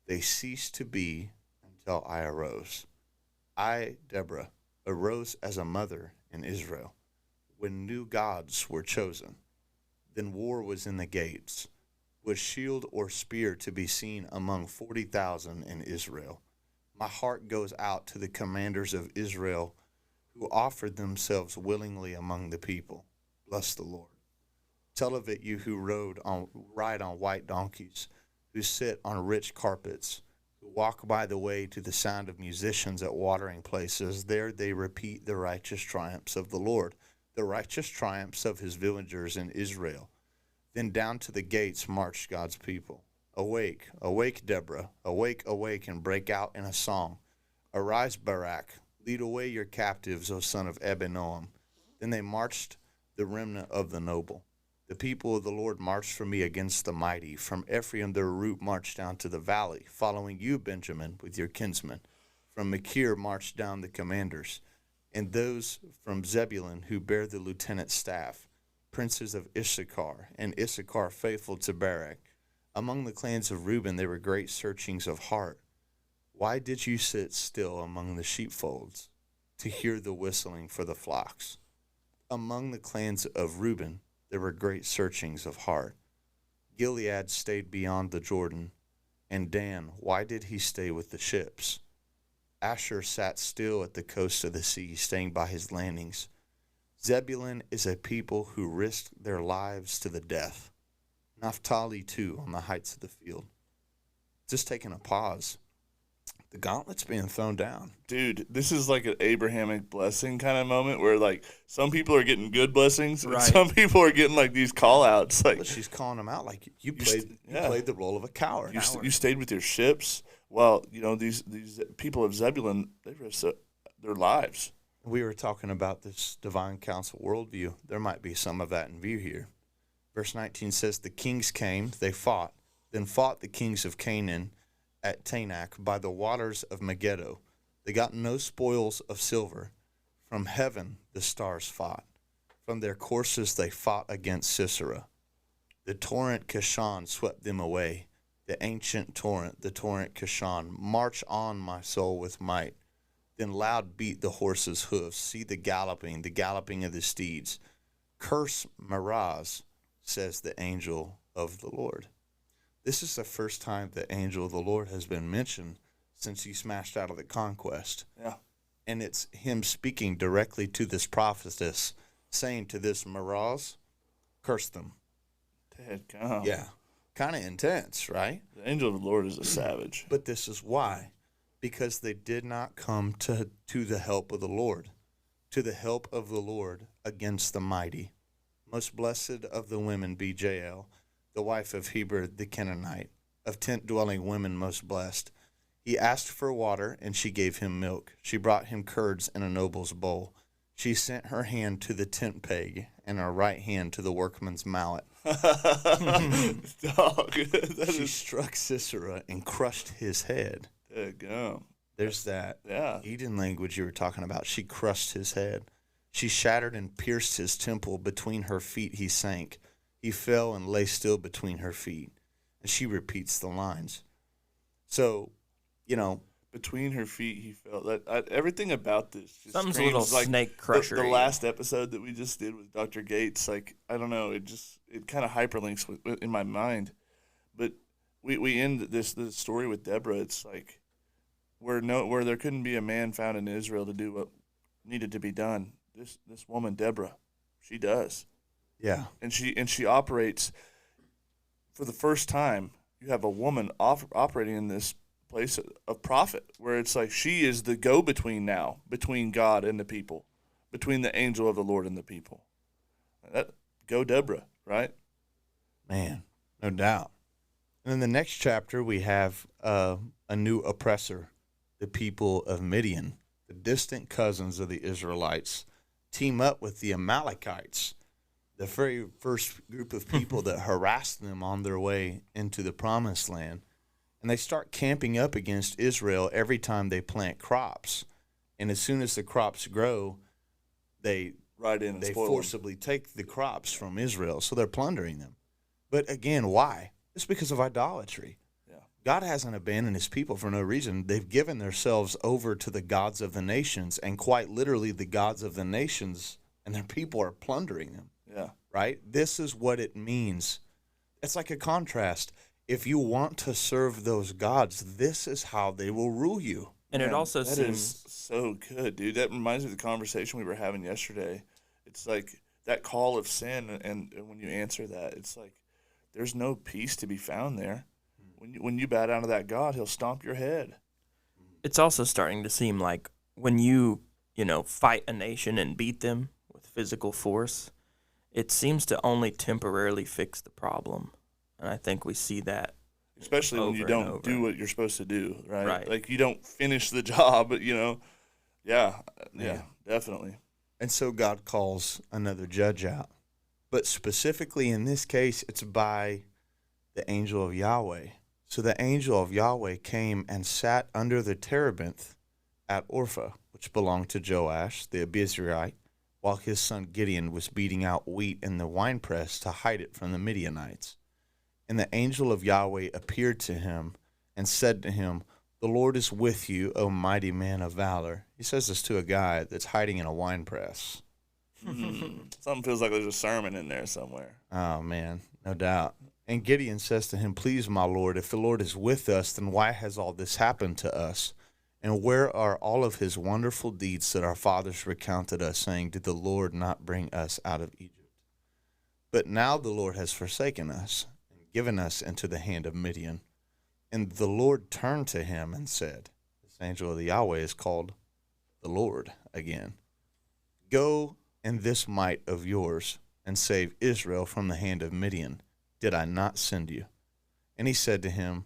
They ceased to be until I arose. I, Deborah, arose as a mother in Israel, when new gods were chosen. Then war was in the gates. Was shield or spear to be seen among 40,000 in Israel? My heart goes out to the commanders of Israel who offered themselves willingly among the people. Bless the Lord. Tell of it, you who ride on white donkeys, who sit on rich carpets, who walk by the way to the sound of musicians at watering places. There they repeat the righteous triumphs of the Lord, the righteous triumphs of his villagers in Israel. Then down to the gates marched God's people. Awake, awake, Deborah, awake, awake, and break out in a song. Arise, Barak, lead away your captives, O son of Ebenoam. Then they marched the remnant of the noble. The people of the Lord marched for me against the mighty. From Ephraim their route marched down to the valley, following you, Benjamin, with your kinsmen. From Machir marched down the commanders, and those from Zebulun who bear the lieutenant's staff, princes of Issachar, and Issachar faithful to Barak. Among the clans of Reuben there were great searchings of heart. Why did you sit still among the sheepfolds to hear the whistling for the flocks? Among the clans of Reuben there were great searchings of heart. Gilead stayed beyond the Jordan, and Dan, why did he stay with the ships? Asher sat still at the coast of the sea, staying by his landings. Zebulun is a people who risked their lives to the death. Naphtali, too, on the heights of the field. Just taking a pause. The gauntlet's being thrown down. Dude, this is like an Abrahamic blessing kind of moment where, like, some people are getting good blessings and some people are getting, like, these call-outs. Like, but she's calling them out like you played the role of a coward. You stayed with your ships. Well, you know, these people of Zebulun, they risked their lives. We were talking about this divine council worldview. There might be some of that in view here. Verse 19 says, the kings came, they fought, then fought the kings of Canaan at Tanakh by the waters of Megiddo. They got no spoils of silver. From heaven the stars fought. From their courses they fought against Sisera. The torrent Kishon swept them away. The ancient torrent, the torrent Kishon. March on, my soul, with might. Then loud beat the horses' hoofs. See the galloping of the steeds. Curse Meraz, says the angel of the Lord. This is the first time the angel of the Lord has been mentioned since he smashed out of the conquest. Yeah. And it's him speaking directly to this prophetess, saying to this Meraz, curse them. Dadgum. Yeah. Kind of intense, right? The angel of the Lord is a savage. But this is why. Because they did not come to the help of the Lord, to the help of the Lord against the mighty. Most blessed of the women be Jael, the wife of Heber the Canaanite, of tent-dwelling women most blessed. He asked for water, and she gave him milk. She brought him curds in a noble's bowl. She sent her hand to the tent peg, and her right hand to the workman's mallet. Dog. She struck Sisera and crushed his head. Dadgum. There's that Eden language you were talking about. She crushed his head. She shattered and pierced his temple. Between her feet he sank. He fell and lay still between her feet. And she repeats the lines. So, between her feet, he fell. Everything about this just Something's a screams little like snake crusher. The last episode that we just did with Dr. Gates, like, I don't know, it kind of hyperlinks in my mind. But we end this story with Deborah. It's like where there couldn't be a man found in Israel to do what needed to be done. This woman, Deborah, she does. Yeah. And she operates for the first time. You have a woman operating in this place of prophet, where it's like she is the go-between now between God and the people, between the angel of the Lord and the people. Go Deborah, right? Man, no doubt. And in the next chapter, we have a new oppressor, the people of Midian, the distant cousins of the Israelites, team up with the Amalekites, the very first group of people that harassed them on their way into the promised land. And they start camping up against Israel every time they plant crops. And as soon as the crops grow, they forcibly take the crops from Israel. So they're plundering them. But again, why? It's because of idolatry. Yeah. God hasn't abandoned his people for no reason. They've given themselves over to the gods of the nations, and quite literally the gods of the nations, and their people are plundering them. Yeah. Right? This is what it means. It's like a contrast. If you want to serve those gods, this is how they will rule you. And Man, it also that seems is so good, dude. That reminds me of the conversation we were having yesterday. It's like that call of sin, and when you answer that, it's like there's no peace to be found there. When you bow down to that God, he'll stomp your head. it's also starting to seem like when you fight a nation and beat them with physical force, it seems to only temporarily fix the problem. And I think we see that. Especially when you don't over. do what you're supposed to do, right? Right. Like you don't finish the job, but yeah, definitely. And so God calls another judge out. But specifically in this case, it's by the angel of Yahweh. So the angel of Yahweh came and sat under the terebinth at Orpha, which belonged to Joash, the Abizrite, while his son Gideon was beating out wheat in the winepress to hide it from the Midianites. And the angel of Yahweh appeared to him and said to him, "The Lord is with you, O mighty man of valor." He says this to a guy that's hiding in a winepress. Something feels like there's a sermon in there somewhere. Oh, man, no doubt. And Gideon says to him, "Please, my Lord, if the Lord is with us, then why has all this happened to us? And where are all of his wonderful deeds that our fathers recounted us, saying, 'Did the Lord not bring us out of Egypt?' But now the Lord has forsaken us and given us into the hand of Midian." And the Lord turned to him and said, this angel of the Yahweh is called the Lord again, "Go in this might of yours and save Israel from the hand of Midian. Did I not send you?" And he said to him,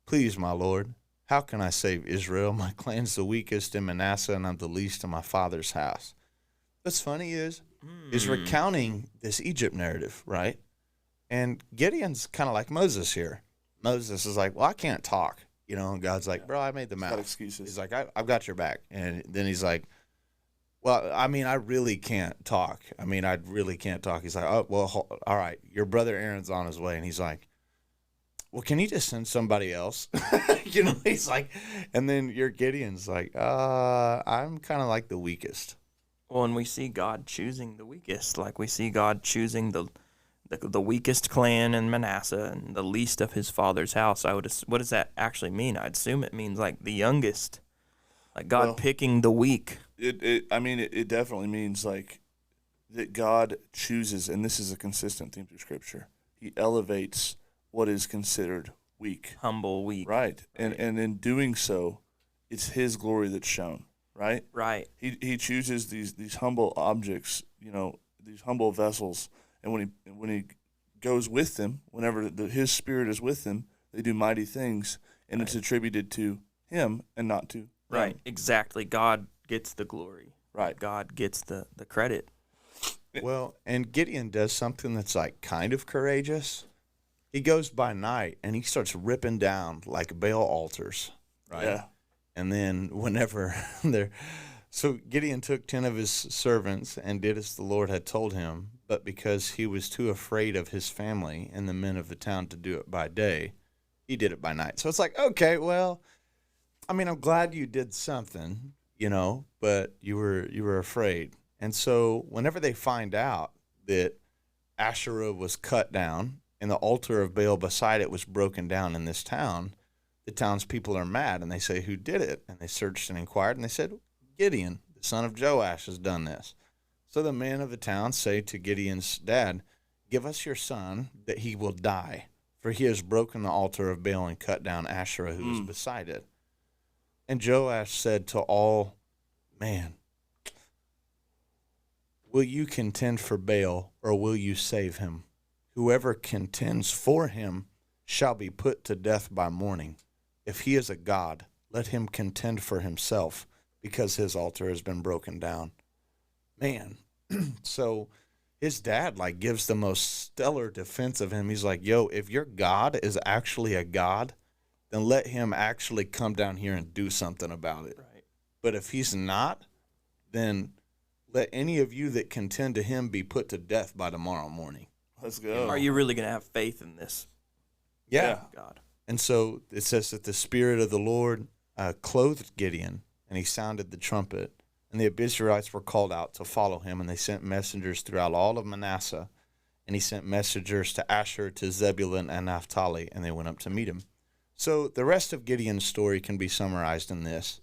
"Please, my Lord, how can I save Israel? My clan's the weakest in Manasseh, and I'm the least in my father's house." What's funny is recounting this Egypt narrative, right? And Gideon's kind of like Moses here. Moses is like, "Well, I can't talk." And God's like, "Bro, I made the mouth." Got excuses. He's like, I've got your back. And then he's like, "Well, I really can't talk. I really can't talk." He's like, "Oh, well, all right. Your brother Aaron's on his way." And he's like, "Well, can you just send somebody else?" He's like, and then your Gideon's like, "I'm kind of like the weakest." Well, and we see God choosing the weakest. Like we see God choosing the weakest clan in Manasseh and the least of his father's house. What does that actually mean? I'd assume it means like the youngest. Like God picking the weak. It definitely means like that God chooses, and this is a consistent theme through Scripture. He elevates what is considered weak. Humble, weak. Right. And in doing so, it's his glory that's shown, right? Right. He chooses these humble objects, these humble vessels, and when he goes with them, whenever his spirit is with them, they do mighty things, and it's attributed to him and not to Right, them. exactly. God gets the glory. Right. God gets the credit. Well, and Gideon does something that's like kind of courageous. He goes by night and he starts ripping down like Baal altars, right? Yeah. And then whenever so Gideon took 10 of his servants and did as the Lord had told him. but because he was too afraid of his family and the men of the town to do it by day, he did it by night. So it's like, okay, well, I mean, I'm glad you did something, but you were afraid. And so whenever they find out that Asherah was cut down and the altar of Baal beside it was broken down in this town, the townspeople are mad and they say, who did it? And they searched and inquired and they said, Gideon, the son of Joash, has done this. So the men of the town say to Gideon's dad, give us your son that he will die, for he has broken the altar of Baal and cut down Asherah who was beside it. And Joash said to all, man, will you contend for Baal or will you save him? Whoever contends for him shall be put to death by morning. If he is a god, let him contend for himself, because his altar has been broken down. Man, so his dad gives the most stellar defense of him. He's like, yo, if your God is actually a god, then let him actually come down here and do something about it. Right. But if he's not, then let any of you that contend to him be put to death by tomorrow morning. Let's go. Are you really going to have faith in this? Yeah. God. And so it says that the Spirit of the Lord clothed Gideon, and he sounded the trumpet. And the Israelites were called out to follow him, and they sent messengers throughout all of Manasseh. And he sent messengers to Asher, to Zebulun, and Naphtali, and they went up to meet him. So the rest of Gideon's story can be summarized in this.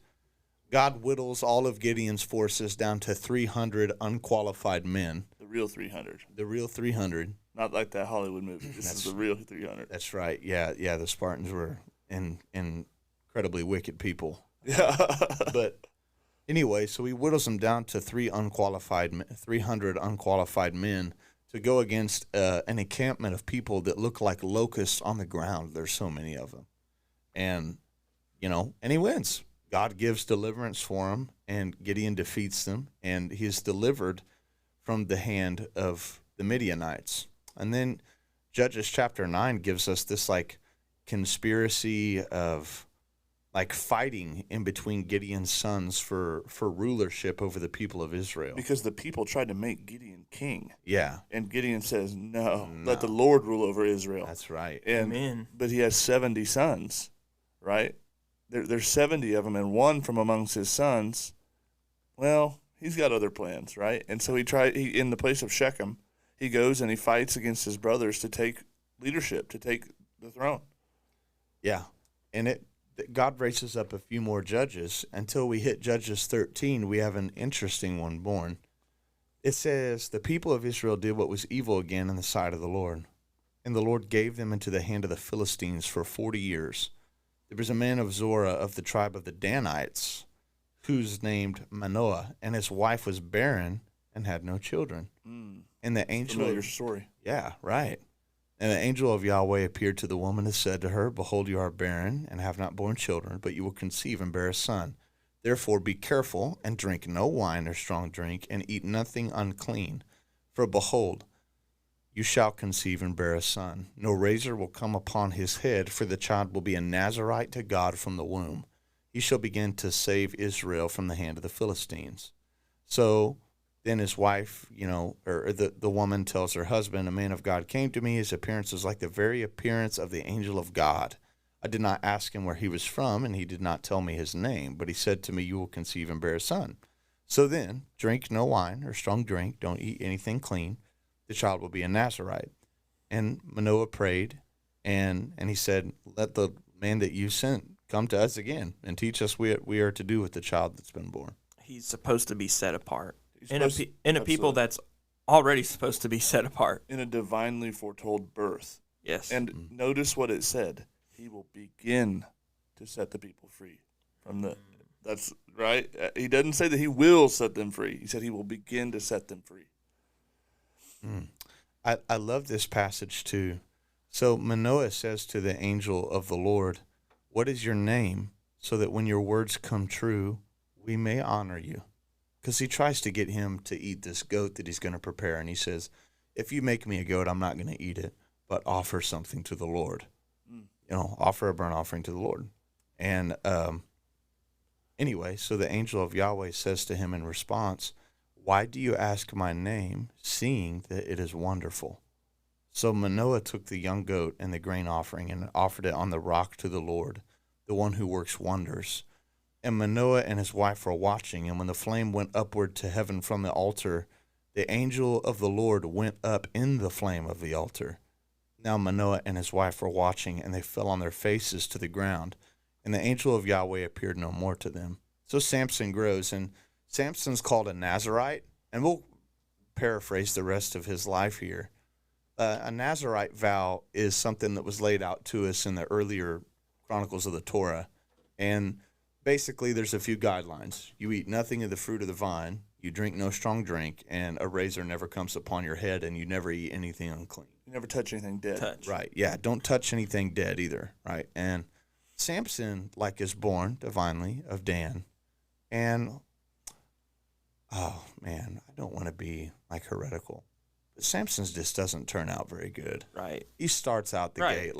God whittles all of Gideon's forces down to 300 unqualified men. The real 300. The real 300. Not like that Hollywood movie. This is the real 300. That's right. Yeah, the Spartans were incredibly wicked people. Yeah. But anyway, so he whittles them down to 300 unqualified men to go against an encampment of people that look like locusts on the ground. There's so many of them. And, and he wins. God gives deliverance for him, and Gideon defeats them, and he is delivered from the hand of the Midianites. And then Judges chapter 9 gives us this conspiracy of fighting in between Gideon's sons for rulership over the people of Israel. Because the people tried to make Gideon king. Yeah. And Gideon says, no, let the Lord rule over Israel. That's right. And, Amen. But he has 70 sons, right? There's 70 of them, and one from amongst his sons, well, he's got other plans, right? And so he in the place of Shechem, he goes and he fights against his brothers to take leadership, to take the throne. Yeah. And God raises up a few more judges. Until we hit Judges 13, we have an interesting one born. It says, the people of Israel did what was evil again in the sight of the Lord. And the Lord gave them into the hand of the Philistines for 40 years. There was a man of Zorah of the tribe of the Danites, who's named Manoah, and his wife was barren and had no children. And the angel Familiar story. Yeah, right. And the angel of Yahweh appeared to the woman and said to her, behold, you are barren and have not borne children, but you will conceive and bear a son. Therefore be careful and drink no wine or strong drink, and eat nothing unclean. For behold, you shall conceive and bear a son. No razor will come upon his head, for the child will be a Nazarite to God from the womb. He shall begin to save Israel from the hand of the Philistines. So then his wife, or the woman tells her husband, a man of God came to me. His appearance was like the very appearance of the angel of God. I did not ask him where he was from, and he did not tell me his name. But he said to me, you will conceive and bear a son. So then, drink no wine or strong drink. Don't eat anything clean. The child will be a Nazarite. And Manoah prayed, and he said, let the man that you sent come to us again and teach us what we are to do with the child that's been born. He's supposed to be set apart. In a people absolutely. that's already supposed to be set apart. In a divinely foretold birth. Yes. And notice what it said. He will begin to set the people free from the. That's right. He doesn't say that he will set them free. He said he will begin to set them free. I love this passage too. So Manoah says to the angel of the Lord, what is your name, so that when your words come true, we may honor you? Because he tries to get him to eat this goat that he's going to prepare. And he says, if you make me a goat, I'm not going to eat it, but offer something to the Lord. Offer a burnt offering to the Lord. And anyway, so the angel of Yahweh says to him in response, Why do you ask my name, seeing that it is wonderful? So Manoah took the young goat and the grain offering and offered it on the rock to the Lord, the one who works wonders. And Manoah and his wife were watching, and when the flame went upward to heaven from the altar, the angel of the Lord went up in the flame of the altar. Now Manoah and his wife were watching, and they fell on their faces to the ground, and the angel of Yahweh appeared no more to them. So Samson grows, and Samson's called a Nazirite, and we'll paraphrase the rest of his life here. A Nazirite vow is something that was laid out to us in the earlier chronicles of the Torah, and basically there's a few guidelines. You eat nothing of the fruit of the vine, you drink no strong drink, and a razor never comes upon your head, and you never eat anything unclean. You never touch anything dead. Right, yeah, don't touch anything dead either, right? And Samson, is born divinely of Dan, and, oh, man, I don't want to be, heretical. But Samson's just doesn't turn out very good. Right. He starts out the gate,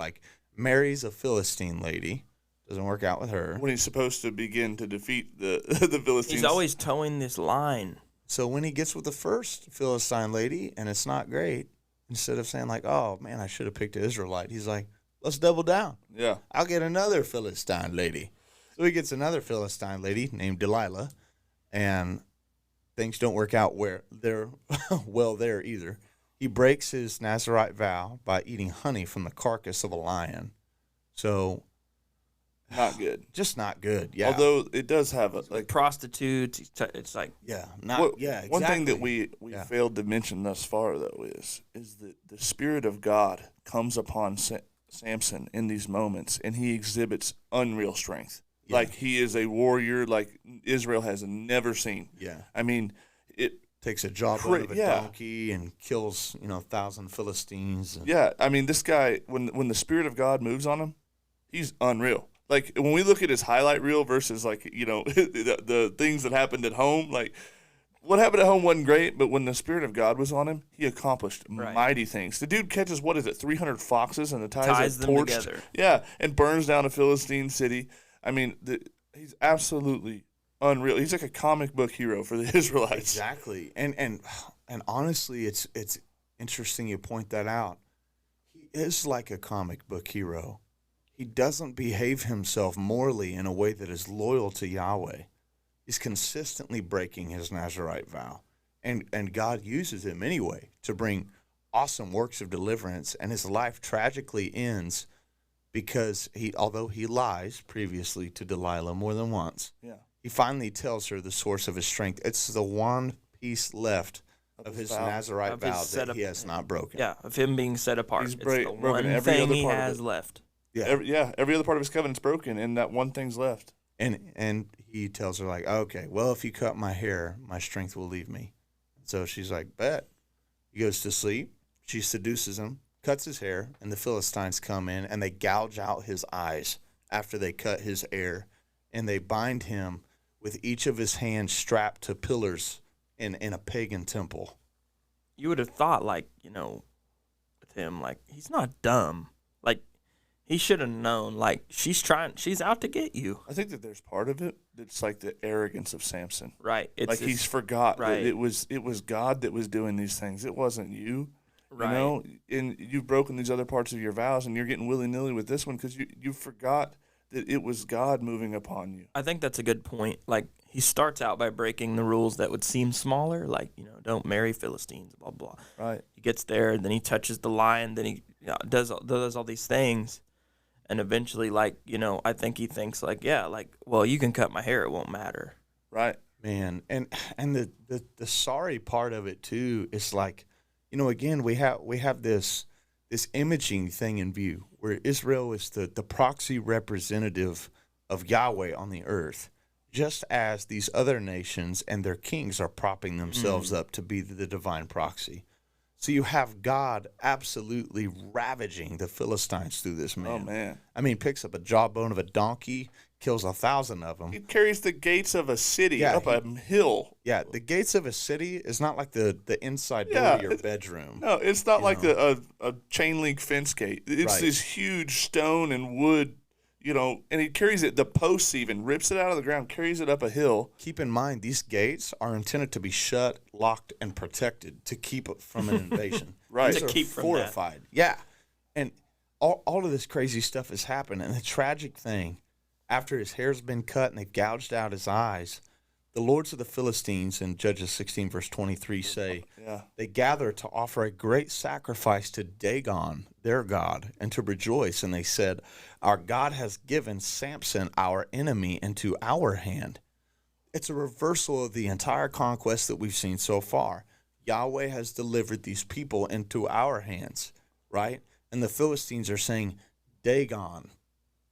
marries a Philistine lady, doesn't work out with her. When he's supposed to begin to defeat the Philistines. He's always towing this line. So when he gets with the first Philistine lady, and it's not great, instead of saying, oh, man, I should have picked an Israelite, he's like, let's double down. Yeah. I'll get another Philistine lady. So he gets another Philistine lady named Delilah, and things don't work out well there either. He breaks his Nazirite vow by eating honey from the carcass of a lion. So, not good. Just not good, yeah. Although it does have prostitutes. It's like exactly. One thing that we failed to mention thus far, though, is that the Spirit of God comes upon Samson in these moments, and he exhibits unreal strength. Yeah. Like he is a warrior like Israel has never seen. Yeah. I mean, it takes a jawbone of a donkey and kills, 1,000 Philistines. Yeah, I mean, this guy, when the Spirit of God moves on him, he's unreal. Like, when we look at his highlight reel versus, the things that happened at home, what happened at home wasn't great, but when the Spirit of God was on him, he accomplished mighty things. The dude catches, 300 foxes and ties them together. Yeah, and burns down a Philistine city. I mean, he's absolutely unreal. He's like a comic book hero for the Israelites. Exactly. And honestly, it's interesting you point that out. He is like a comic book hero. He doesn't behave himself morally in a way that is loyal to Yahweh. He's consistently breaking his Nazirite vow. And God uses him anyway to bring awesome works of deliverance, and his life tragically ends because although he lies previously to Delilah more than once, he finally tells her the source of his strength. It's the one piece left of his Nazirite vow that he has not broken. Yeah, of him being set apart. He's it's the one every thing other he part has left. Yeah. Every other part of his covenant's broken, and that one thing's left. And he tells her, okay, well, if you cut my hair, my strength will leave me. So she's like, bet. He goes to sleep. She seduces him, cuts his hair, and the Philistines come in, and they gouge out his eyes after they cut his hair, and they bind him with each of his hands strapped to pillars in a pagan temple. You would have thought, with him, he's not dumb. He should have known, she's out to get you. I think that there's part of it that's the arrogance of Samson. Right. He's forgot that it was God that was doing these things. It wasn't you. Right. And you've broken these other parts of your vows, and you're getting willy-nilly with this one because you forgot that it was God moving upon you. I think that's a good point. He starts out by breaking the rules that would seem smaller, don't marry Philistines, blah, blah. Right. He gets there, and then he touches the lion, then he does all these things. And eventually, I think he thinks, well, you can cut my hair, it won't matter. Right. Man, and the sorry part of it, too, is again, we have this imaging thing in view where Israel is the proxy representative of Yahweh on the earth, just as these other nations and their kings are propping themselves up to be the divine proxy. So you have God absolutely ravaging the Philistines through this man. Oh, man. I mean, picks up a jawbone of a donkey, kills 1,000 of them. He carries the gates of a city up a hill. Yeah, the gates of a city is not like the inside door of your bedroom. No, it's not like a chain link fence gate. It's this huge stone and wood, and he carries it, the posts even, rips it out of the ground, carries it up a hill. Keep in mind, these gates are intended to be shut, locked, and protected to keep it from an invasion. Right. These To are keep from fortified. Yeah. And all of this crazy stuff has happened. And the tragic thing, after his hair's been cut and they've gouged out his eyes, the lords of the Philistines in Judges 16, verse 23 say, they gather to offer a great sacrifice to Dagon, their god, and to rejoice. And they said, our God has given Samson, our enemy, into our hand. It's a reversal of the entire conquest that we've seen so far. Yahweh has delivered these people into our hands, right? And the Philistines are saying, Dagon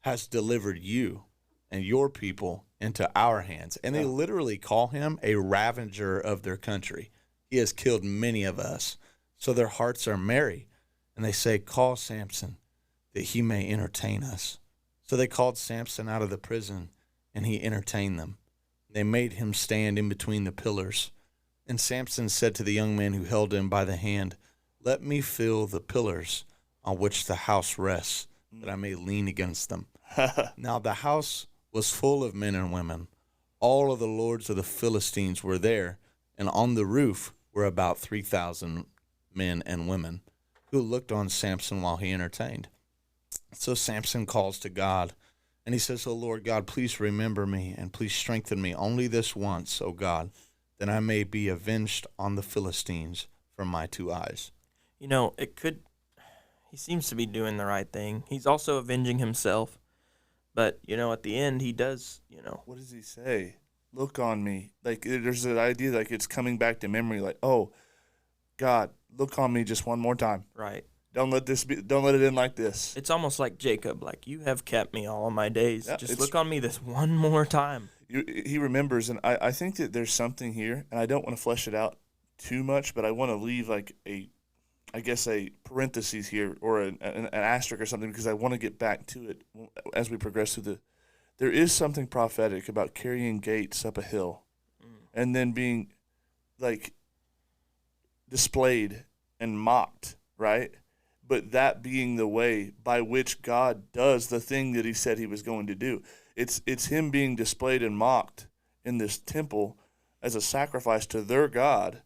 has delivered you and your people into our hands. And they literally call him a ravager of their country. He has killed many of us. So their hearts are merry. And they say, call Samson that he may entertain us. So they called Samson out of the prison, and he entertained them. They made him stand in between the pillars. And Samson said to the young man who held him by the hand, let me feel the pillars on which the house rests, that I may lean against them. Now the house was full of men and women. All of the lords of the Philistines were there, and on the roof were about 3,000 men and women who looked on Samson while he entertained. So Samson calls to God, and he says, O Lord God, please remember me, and please strengthen me only this once, O God, that I may be avenged on the Philistines from my 2 eyes. He seems to be doing the right thing. He's also avenging himself. But, at the end, he does, What does he say? Look on me. Like, there's an idea like it's coming back to memory. Like, oh, God, look on me just one more time. Right. Don't let it end like this. It's almost like Jacob, like, you have kept me all of my days. Yeah, just look on me this one more time. He remembers, and I think that there's something here, and I don't want to flesh it out too much, but I want to leave like a parenthesis here or an asterisk or something, because I want to get back to it as we progress through there is something prophetic about carrying gates up a hill and then being like displayed and mocked, right? But that being the way by which God does the thing that he said he was going to do. It's him being displayed and mocked in this temple as a sacrifice to their God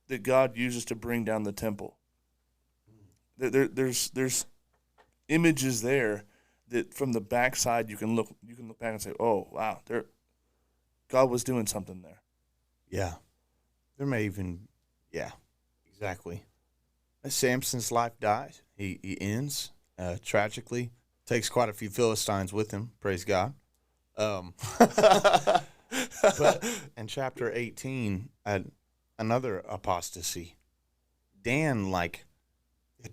that God uses to bring down the temple. There's images there that from the backside you can look back and say, oh wow, God was doing something there. Yeah. There may even, yeah, exactly. Samson's life dies. He ends tragically. Takes quite a few Philistines with him, praise God. But in chapter 18, another apostasy. Dan,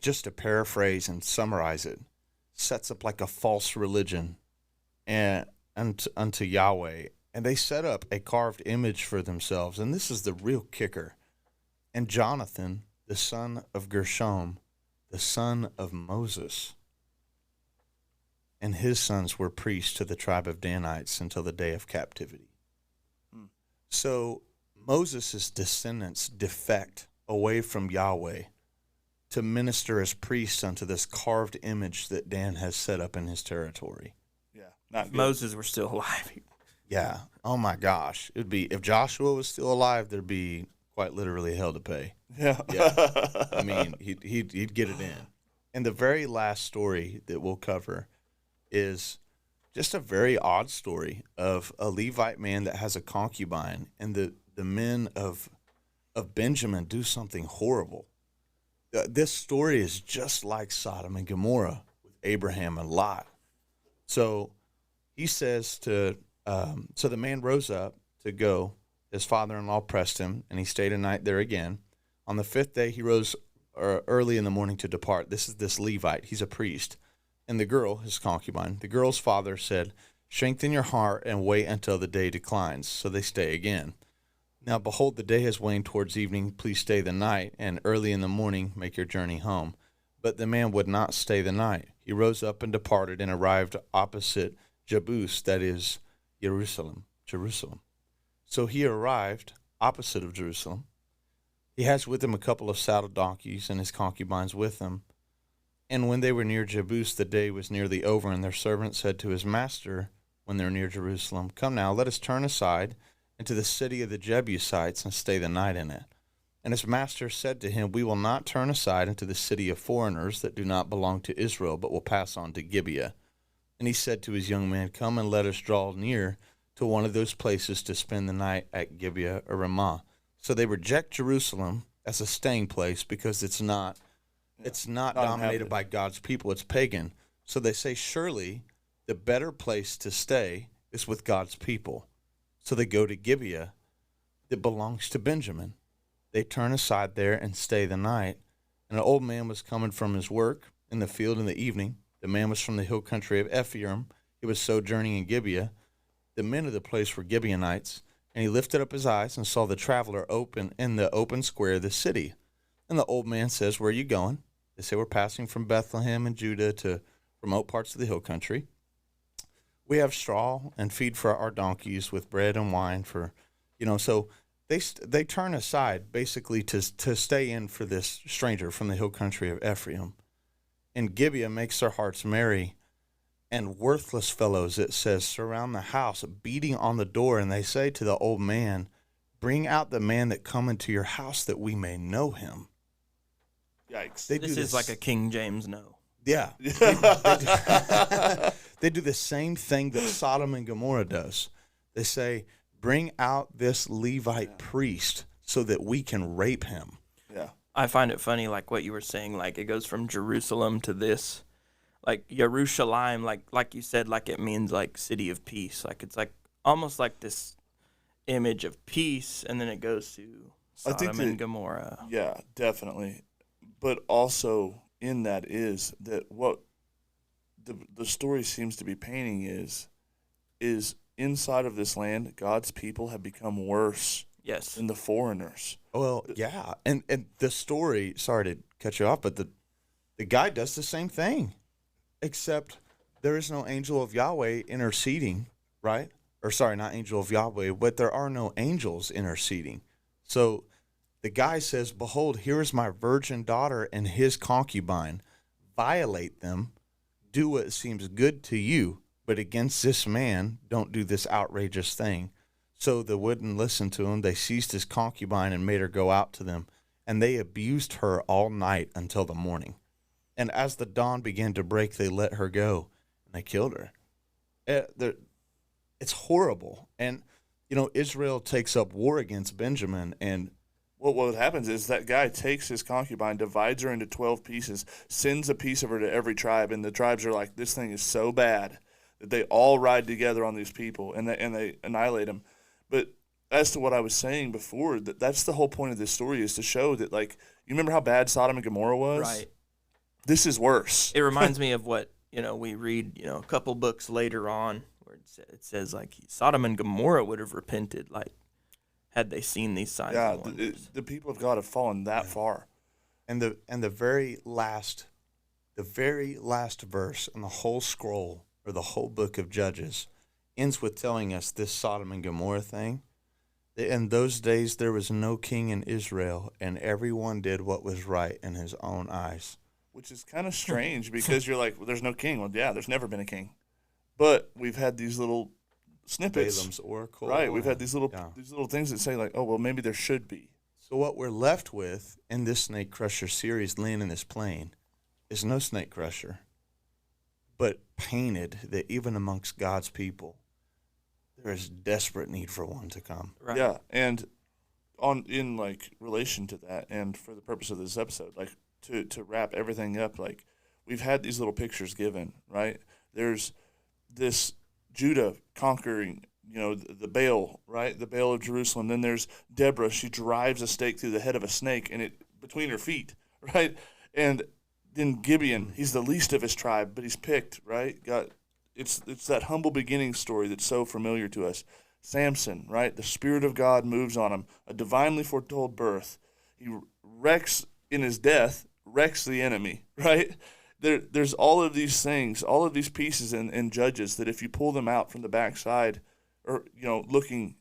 just to paraphrase and summarize it, sets up like a false religion unto Yahweh. And they set up a carved image for themselves. And this is the real kicker. And Jonathan, the son of Gershom, the son of Moses, and his sons were priests to the tribe of Danites until the day of captivity. So Moses' descendants defect away from Yahweh to minister as priests unto this carved image that Dan has set up in his territory. Yeah, not If good. Moses were still alive. Yeah. Oh my gosh. It'd be, if Joshua was still alive, there'd be quite literally hell to pay. Yeah. I mean, he'd get it in. And the very last story that we'll cover is just a very odd story of a Levite man that has a concubine, and the men of Benjamin do something horrible. This story is just like Sodom and Gomorrah with Abraham and Lot. So he says so the man rose up to go. His father-in-law pressed him, and he stayed a night there again. On the 5th day, he rose early in the morning to depart. This is this Levite. He's a priest. And the girl, his concubine, the girl's father said, strengthen your heart and wait until the day declines. So they stay again. Now, behold, the day has waned towards evening. Please stay the night, and early in the morning make your journey home. But the man would not stay the night. He rose up and departed and arrived opposite Jebus, that is, Jerusalem. So he arrived opposite of Jerusalem. He has with him a couple of saddled donkeys and his concubines with him. And when they were near Jebus, the day was nearly over, and their servant said to his master, when they were near Jerusalem, Come now, let us turn aside into the city of the Jebusites and stay the night in it. And his master said to him, We will not turn aside into the city of foreigners that do not belong to Israel, but will pass on to Gibeah. And he said to his young man, Come and let us draw near to one of those places to spend the night at Gibeah or Ramah. So they reject Jerusalem as a staying place because it's not dominated by God's people. It's pagan. So they say, surely the better place to stay is with God's people. So they go to Gibeah that belongs to Benjamin. They turn aside there and stay the night. And an old man was coming from his work in the field in the evening. The man was from the hill country of Ephraim. He was sojourning in Gibeah. The men of the place were Gibeonites. And he lifted up his eyes and saw the traveler open in the open square of the city. And the old man says, Where are you going? They say, We're passing from Bethlehem and Judah to remote parts of the hill country. We have straw and feed for our donkeys with bread and wine for, so they turn aside basically to stay in for this stranger from the hill country of Ephraim. And Gibeah makes their hearts merry. And worthless fellows, it says, surround the house, beating on the door. And they say to the old man, Bring out the man that come into your house that we may know him. Yikes. This is like a King James no. Yeah. They do the same thing that Sodom and Gomorrah does. They say, Bring out this Levite priest so that we can rape him. Yeah. I find it funny, like what you were saying, like it goes from Jerusalem to this. Like Jerusalem, like you said, like it means like city of peace. Like it's like almost like this image of peace, and then it goes to Sodom and Gomorrah. Yeah, definitely. But also in that is that what the story seems to be painting is inside of this land, God's people have become worse than the foreigners. Well, yeah. And the story, sorry to cut you off, but the guy does the same thing, except there is no angel of Yahweh interceding, right? Or sorry, not angel of Yahweh, but there are no angels interceding. So the guy says, Behold, here is my virgin daughter and his concubine. Violate them. Do what seems good to you, but against this man, don't do this outrageous thing. So they wouldn't listen to him. They seized his concubine and made her go out to them, and they abused her all night until the morning. And as the dawn began to break, they let her go, and they killed her. It's horrible. And, Israel takes up war against Benjamin, and what happens is that guy takes his concubine, divides her into 12 pieces, sends a piece of her to every tribe, and the tribes are like, this thing is so bad that they all ride together on these people, and they annihilate them. But as to what I was saying before, that's the whole point of this story, is to show that, like, you remember how bad Sodom and Gomorrah was? Right. This is worse. It reminds me of what, we read, a couple books later on where it says, like, Sodom and Gomorrah would have repented, like, had they seen these signs and wonders. The people of God have fallen that far. And the very last verse in the whole scroll, or the whole book of Judges, ends with telling us this Sodom and Gomorrah thing. In those days there was no king in Israel, and everyone did what was right in his own eyes. Which is kind of strange, because you're like, well, there's no king. Well, yeah, there's never been a king. But we've had these little snippets. Balaam's oracle. Right, we've had these little things that say, like, oh, well, maybe there should be. So what we're left with in this Snake Crusher series, laying in this plane, is no snake crusher, but painted that even amongst God's people, there is desperate need for one to come. Right. Yeah, and in like relation to that, and for the purpose of this episode, like to wrap everything up, like we've had these little pictures given, right? There's this Judah conquering, the Baal, right? The Baal of Jerusalem. Then there's Deborah. She drives a stake through the head of a snake and it between her feet, right? And then Gibeon, he's the least of his tribe, but he's picked, right? It's that humble beginning story that's so familiar to us. Samson, right? The Spirit of God moves on him. A divinely foretold birth. He wrecks in his death, wrecks the enemy, right? There's all of these things, all of these pieces in Judges that if you pull them out from the backside, or looking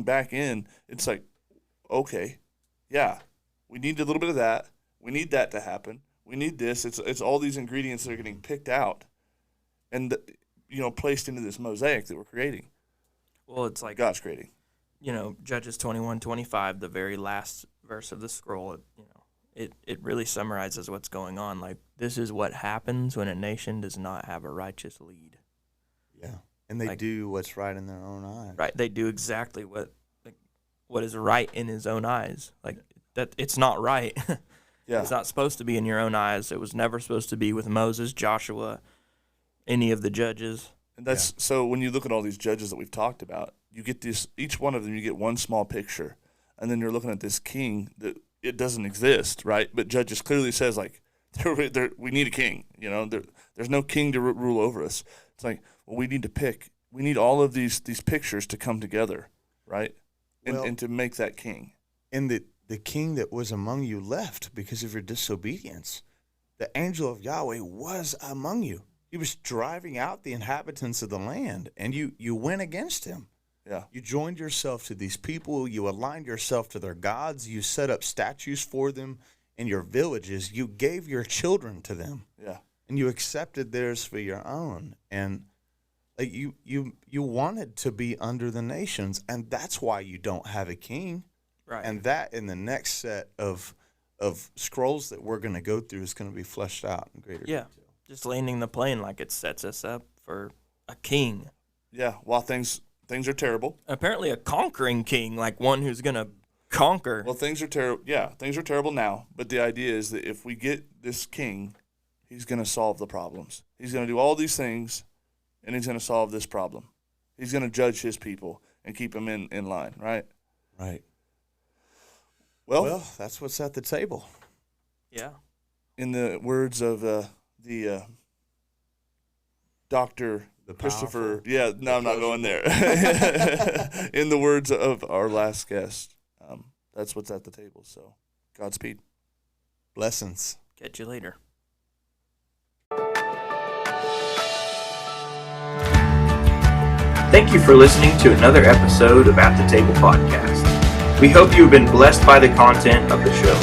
back in, it's like, okay, yeah, we need a little bit of that. We need that to happen. We need this. It's all these ingredients that are getting picked out and, placed into this mosaic that we're creating. Well, it's like God's creating. Judges 21:25, the very last verse of the scroll, it really summarizes what's going on. Like, this is what happens when a nation does not have a righteous lead. Yeah. And they do what's right in their own eyes. Right. They do exactly what is right in his own eyes. Like, that it's not right. Yeah. It's not supposed to be in your own eyes. It was never supposed to be with Moses, Joshua, any of the judges. And that's so when you look at all these judges that we've talked about, you get this, each one of them, you get one small picture. And then you're looking at this king that it doesn't exist, right? But Judges clearly says, like, we need a king. There's no king to rule over us. It's like, well, we need all of these pictures to come together, right? And to make that king. And the king that was among you left because of your disobedience. The angel of Yahweh was among you. He was driving out the inhabitants of the land, and you went against him. Yeah. You joined yourself to these people. You aligned yourself to their gods. You set up statues for them in your villages. You gave your children to them. Yeah. And you accepted theirs for your own. And you wanted to be under the nations, and that's why you don't have a king. Right. And that in the next set of scrolls that we're going to go through is going to be fleshed out in greater detail. Just landing the plane like it sets us up for a king. Yeah, while things are terrible. Apparently a conquering king, like one who's going to conquer. Well, things are terrible. Yeah, things are terrible now. But the idea is that if we get this king, he's going to solve the problems. He's going to do all these things, and he's going to solve this problem. He's going to judge his people and keep them in line, right? Right. Well, that's what's at the table. Yeah. In the words of the Dr. Christopher. Yeah, no, I'm not going there. In the words of our last guest, that's what's at the table. So, Godspeed. Blessings. Catch you later. Thank you for listening to another episode of At the Table Podcast. We hope you have been blessed by the content of the show.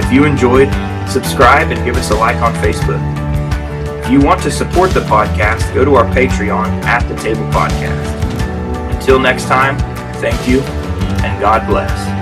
If you enjoyed, subscribe and give us a like on Facebook. If you want to support the podcast, go to our Patreon, At the Table Podcast. Until next time, thank you, and God bless.